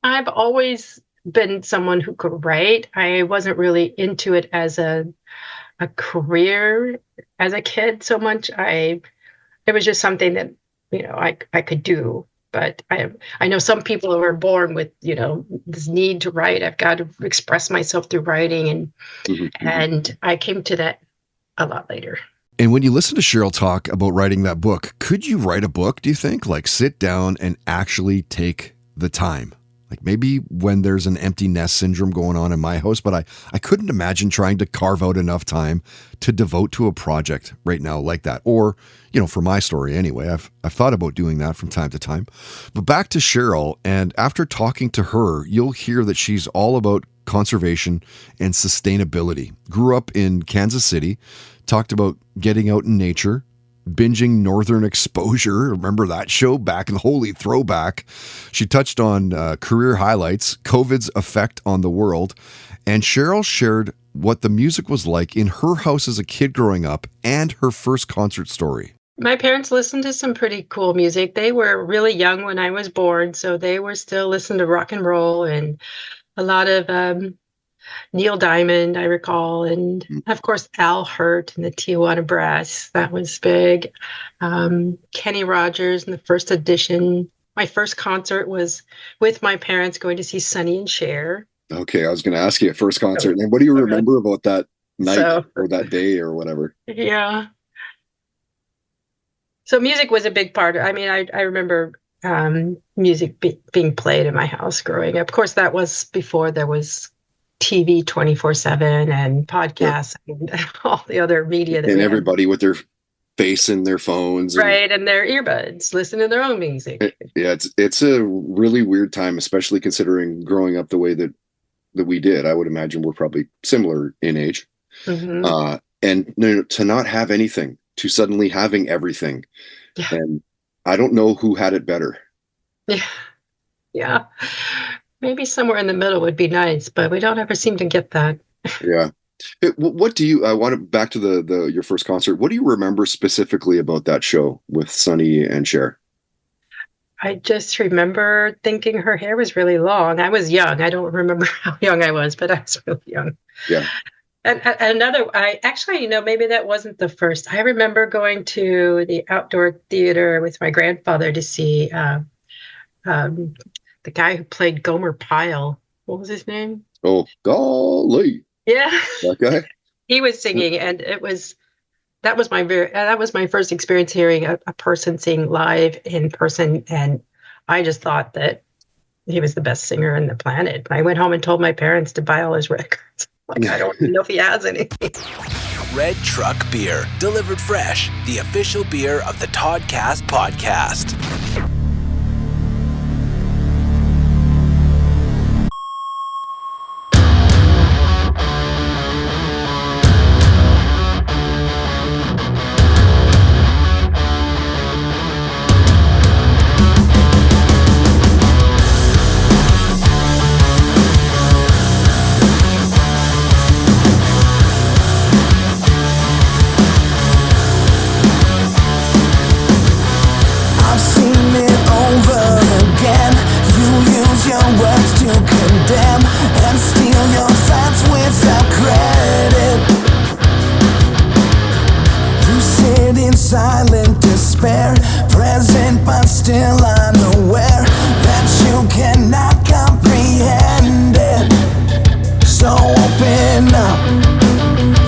I've always been someone who could write. I wasn't really into it as a career as a kid so much. It was just something that, I could do. But I know some people who are born with, this need to write. I've got to express myself through writing, and I came to that a lot later. And when you listen to Cheryl talk about writing that book, could you write a book, do you think? Like, sit down and actually take the time? Like, maybe when there's an empty nest syndrome going on in my house, but I couldn't imagine trying to carve out enough time to devote to a project right now like that. Or, for my story anyway, I've thought about doing that from time to time. But back to Cheryl, and after talking to her, you'll hear that she's all about conservation and sustainability. Grew up in Kansas City, talked about getting out in nature, binging Northern Exposure. Remember that show back in the holy throwback? She touched on career highlights, COVID's effect on the world, and Cheryl shared what the music was like in her house as a kid growing up and her first concert story. My parents listened to some pretty cool music. They were really young when I was born, so they were still listening to rock and roll and a lot of Neil Diamond, I recall, and of course Al Hurt and the Tijuana Brass. That was big. Kenny Rogers and the First Edition. My first concert was with my parents going to see Sonny and Cher. Okay, I was going to ask you a first concert. And what do you remember about that night or that day or whatever? Yeah. So music was a big part. I mean, I remember music being played in my house growing up. Of course, that was before there was TV 24/7 and podcasts and all the other media. And everybody with their face in their phones. Right, and their earbuds, listening to their own music. Yeah, it's a really weird time, especially considering growing up the way that we did. I would imagine we're probably similar in age. And to not have anything, to suddenly having everything. Yeah. And I don't know who had it better. Yeah. Maybe somewhere in the middle would be nice, but we don't ever seem to get that. Yeah. What do you, I want to back to your first concert. What do you remember specifically about that show with Sonny and Cher? I just remember thinking her hair was really long. I was young. I don't remember how young I was, but I was really young. Yeah. And maybe that wasn't the first. I remember going to the outdoor theater with my grandfather to see the guy who played Gomer Pyle. What was his name? Oh, golly. Yeah. That guy? he was singing, and that was my first experience hearing a person sing live in person, and I just thought that he was the best singer on the planet. I went home and told my parents to buy all his records. Like, I don't even know if he has any. Red Truck Beer, delivered fresh, the official beer of the Toddcast podcast. Silent despair, present but still unaware that you cannot comprehend it. So open up,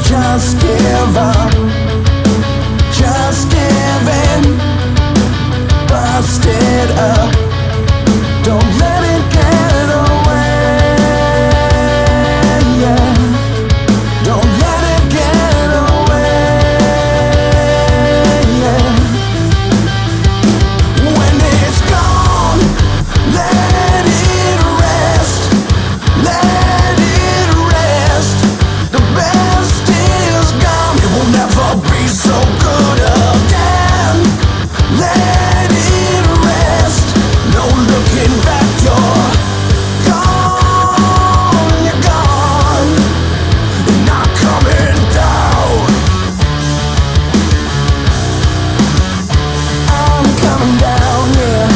just give up, just give in, bust it up, don't let it get away, yeah. Don't let it get away. When it's gone, let it rest. Let it rest. The best is gone. It will never be so good again. Let it rest. No looking back. You're gone. You're gone. You're not coming down. I'm coming down, yeah.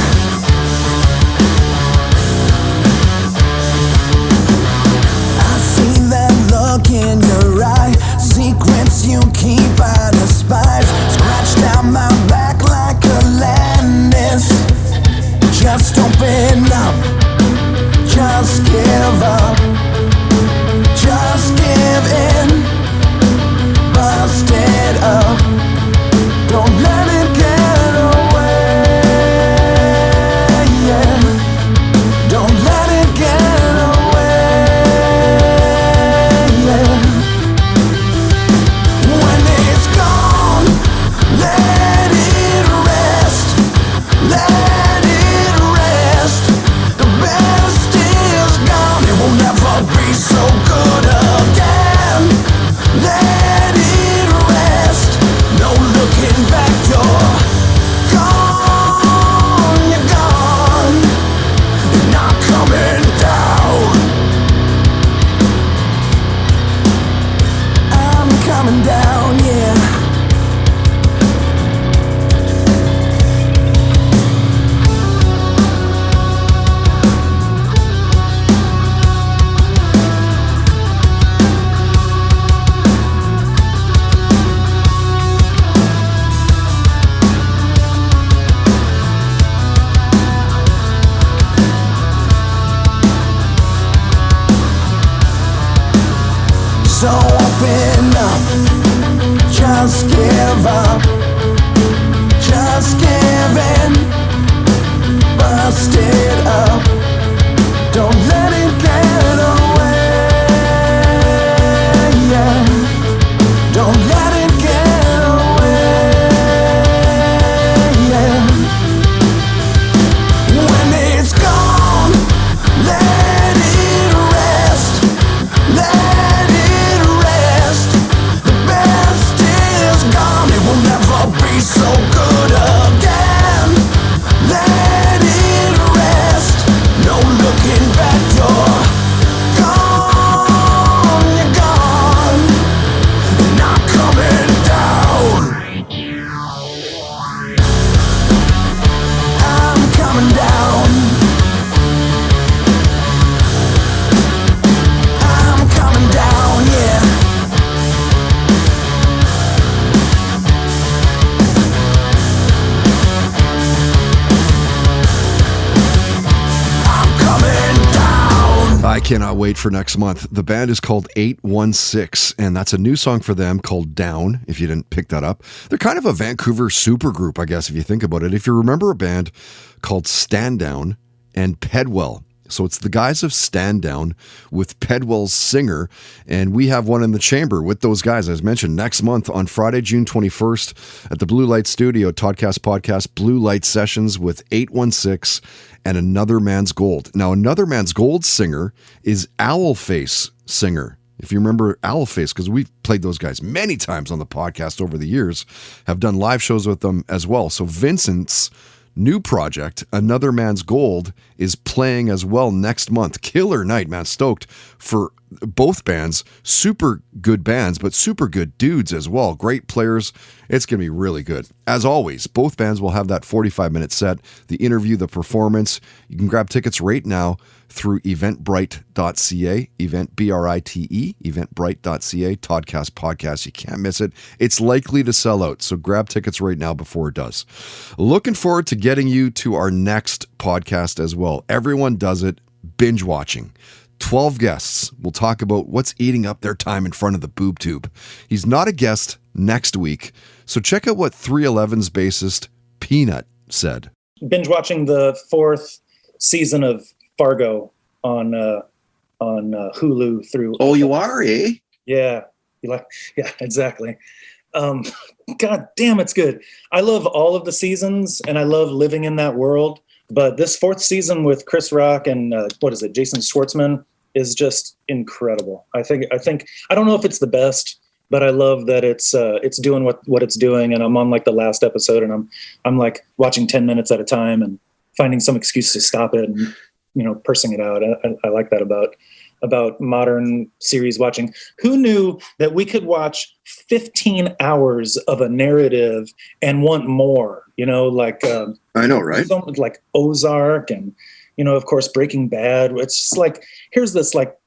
I see that look in your eye. Secrets you keep out of spite. Scratch down my back like a Landis. Just open up. Just give up. Just give in. Bust it up. Don't let it get away, yeah. Don't let it get away, yeah. When it's gone, let it rest. Let it rest. The best is gone. It will never be so good again. Let it rest. No looking back. You're gone. You're gone. You're not coming down. I'm coming down, yeah. So open up, just give up, just give in, bust it up, don't let it get away, yeah. Don't let it get away, yeah. When it's gone, let it rest. Let it rest. The best is gone. It will never be so good again. Let it rest. Cannot wait for next month. The band is called 816, and that's a new song for them called Down, if you didn't pick that up. They're kind of a Vancouver supergroup, I guess, if you think about it. If you remember a band called Stand Down and Pedwell. So it's the guys of Stand Down with Pedwell's singer, and we have one in the chamber with those guys, as mentioned, next month on Friday, June 21st at the Blue Light Studio, Toddcast Podcast, Blue Light Sessions with 816 and Another Man's Gold. Now, Another Man's Gold singer is Owlface singer. If you remember Owlface, because we've played those guys many times on the podcast over the years, have done live shows with them as well. So Vincent's new project, Another Man's Gold, is playing as well next month. Killer night, man. Stoked for both bands. Super good bands, but super good dudes as well. Great players. It's going to be really good. As always, both bands will have that 45-minute set, the interview, the performance. You can grab tickets right now through eventbrite.ca, eventbrite, eventbrite.ca, Toddcast Podcast. You can't miss it. It's likely to sell out, so grab tickets right now before it does. Looking forward to getting you to our next podcast as well. Everyone does it, binge watching. 12 guests will talk about what's eating up their time in front of the boob tube. He's not a guest next week, so check out what 311's bassist Peanut said. Binge watching the 4th season of Fargo on Hulu through. Oh, you are, eh? Yeah, yeah, exactly. God damn, it's good. I love all of the seasons, and I love living in that world. But this 4th season with Chris Rock and Jason Schwartzman is just incredible. I think I don't know if it's the best, but I love that it's doing what it's doing. And I'm on like the last episode, and I'm like watching 10 minutes at a time and finding some excuse to stop it and pursing it out. I like that about modern series watching. Who knew that we could watch 15 hours of a narrative and want more? I know, right? Like Ozark and, of course, Breaking Bad. It's just like, here's this like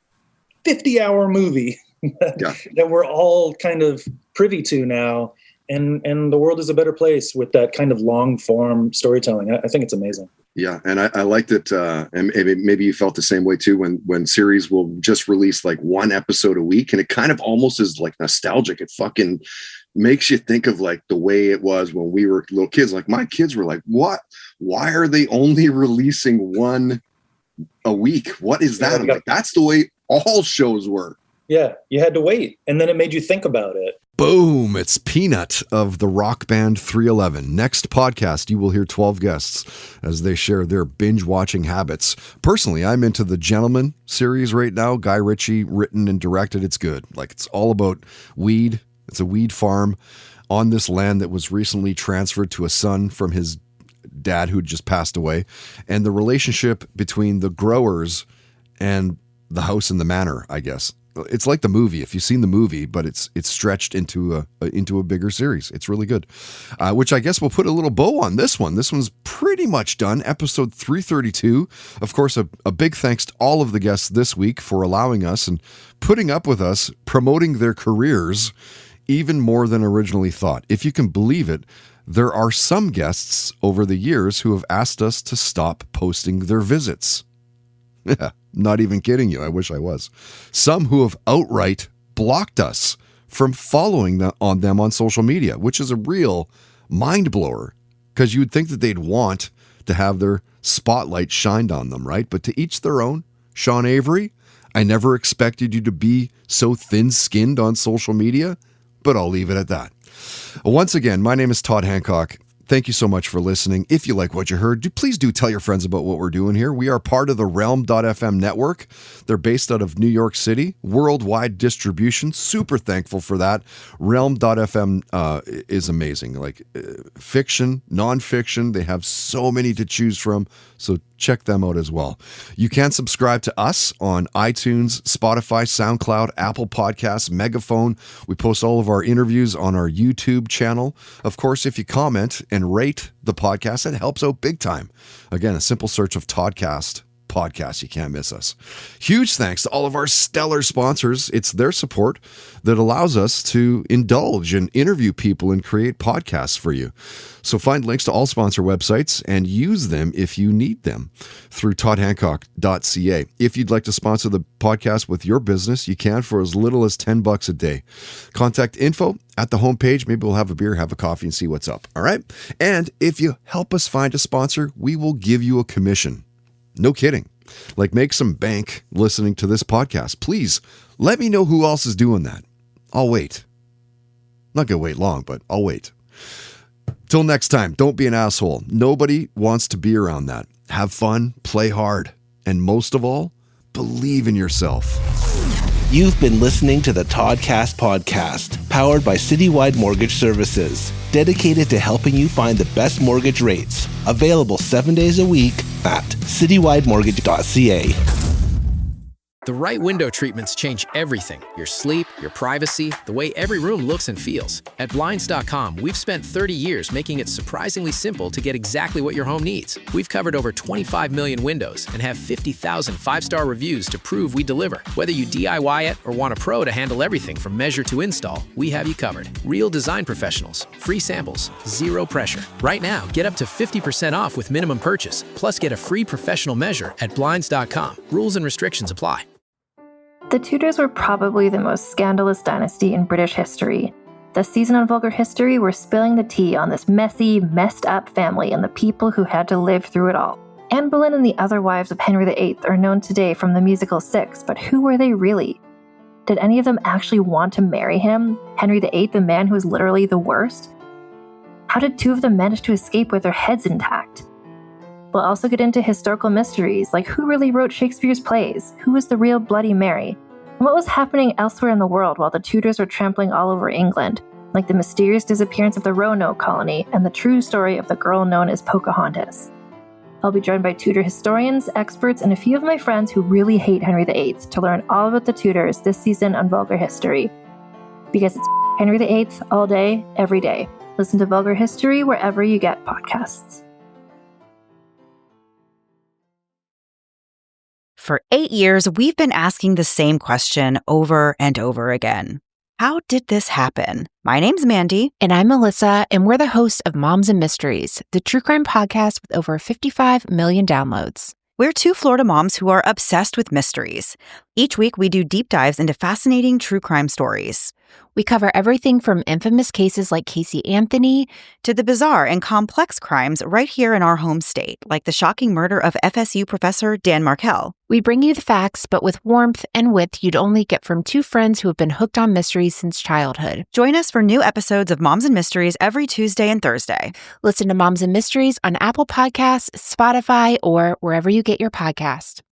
50-hour movie that we're all kind of privy to now. And the world is a better place with that kind of long form storytelling. I think it's amazing. Yeah. And I liked it. And maybe you felt the same way too, when series will just release like one episode a week, and it kind of almost is like nostalgic. It fucking makes you think of like the way it was when we were little kids. Like my kids were like, what? Why are they only releasing one a week? What is that? I'm like, that's the way all shows were. Yeah. You had to wait. And then it made you think about it. Boom, it's Peanut of the rock band 311. Next podcast, you will hear 12 guests as they share their binge-watching habits. Personally, I'm into the Gentleman series right now. Guy Ritchie, written and directed. It's good. Like, it's all about weed. It's a weed farm on this land that was recently transferred to a son from his dad who just passed away. And the relationship between the growers and the house and the manor, I guess. It's like the movie, if you've seen the movie, but it's stretched into a bigger series. It's really good, which I guess we'll put a little bow on this one. This one's pretty much done. Episode 332. Of course, a big thanks to all of the guests this week for allowing us and putting up with us, promoting their careers even more than originally thought. If you can believe it, there are some guests over the years who have asked us to stop posting their visits. Yeah, not even kidding you. I wish I was. Some who have outright blocked us from following them on social media, which is a real mind blower, because you'd think that they'd want to have their spotlight shined on them, right? But to each their own. Sean Avery, I never expected you to be so thin-skinned on social media, but I'll leave it at that. Once again, my name is Todd Hancock. Thank you so much for listening. If you like what you heard, please do tell your friends about what we're doing here. We are part of the Realm.fm network. They're based out of New York City, worldwide distribution. Super thankful for that. Realm.fm is amazing. Like fiction, nonfiction, they have so many to choose from. So check them out as well. You can subscribe to us on iTunes, Spotify, SoundCloud, Apple Podcasts, Megaphone. We post all of our interviews on our YouTube channel. Of course, if you comment and rate the podcast, it helps out big time. Again, a simple search of Toddcast podcast. You can't miss us. Huge thanks to all of our stellar sponsors. It's their support that allows us to indulge and interview people and create podcasts for you. So find links to all sponsor websites and use them if you need them through toddhancock.ca. If you'd like to sponsor the podcast with your business, you can for as little as $10 a day. Contact info at the homepage. Maybe we'll have a beer, have a coffee, and see what's up. All right. And if you help us find a sponsor, we will give you a commission. No kidding. Like, make some bank listening to this podcast. Please let me know who else is doing that. I'll wait. Not going to wait long, but I'll wait. Till next time, don't be an asshole. Nobody wants to be around that. Have fun, play hard, and most of all, believe in yourself. You've been listening to the Toddcast podcast, powered by Citywide Mortgage Services, dedicated to helping you find the best mortgage rates. Available 7 days a week at citywidemortgage.ca. The right window treatments change everything. Your sleep, your privacy, the way every room looks and feels. At Blinds.com, we've spent 30 years making it surprisingly simple to get exactly what your home needs. We've covered over 25 million windows and have 50,000 five-star reviews to prove we deliver. Whether you DIY it or want a pro to handle everything from measure to install, we have you covered. Real design professionals, free samples, zero pressure. Right now, get up to 50% off with minimum purchase, plus get a free professional measure at Blinds.com. Rules and restrictions apply. The Tudors were probably the most scandalous dynasty in British history. This season on Vulgar History, we're spilling the tea on this messy, messed up family and the people who had to live through it all. Anne Boleyn and the other wives of Henry VIII are known today from the musical Six, but who were they really? Did any of them actually want to marry him? Henry VIII, the man who was literally the worst? How did two of them manage to escape with their heads intact? We'll also get into historical mysteries, like who really wrote Shakespeare's plays, who was the real Bloody Mary, and what was happening elsewhere in the world while the Tudors were trampling all over England, like the mysterious disappearance of the Roanoke colony and the true story of the girl known as Pocahontas. I'll be joined by Tudor historians, experts, and a few of my friends who really hate Henry VIII to learn all about the Tudors this season on Vulgar History. Because it's Henry VIII all day, every day. Listen to Vulgar History wherever you get podcasts. For 8 years, we've been asking the same question over and over again. How did this happen? My name's Mandy. And I'm Melissa, and we're the hosts of Moms and Mysteries, the true crime podcast with over 55 million downloads. We're two Florida moms who are obsessed with mysteries. Each week, we do deep dives into fascinating true crime stories. We cover everything from infamous cases like Casey Anthony to the bizarre and complex crimes right here in our home state, like the shocking murder of FSU professor Dan Markell. We bring you the facts, but with warmth and wit you'd only get from two friends who have been hooked on mysteries since childhood. Join us for new episodes of Moms and Mysteries every Tuesday and Thursday. Listen to Moms and Mysteries on Apple Podcasts, Spotify, or wherever you get your podcast.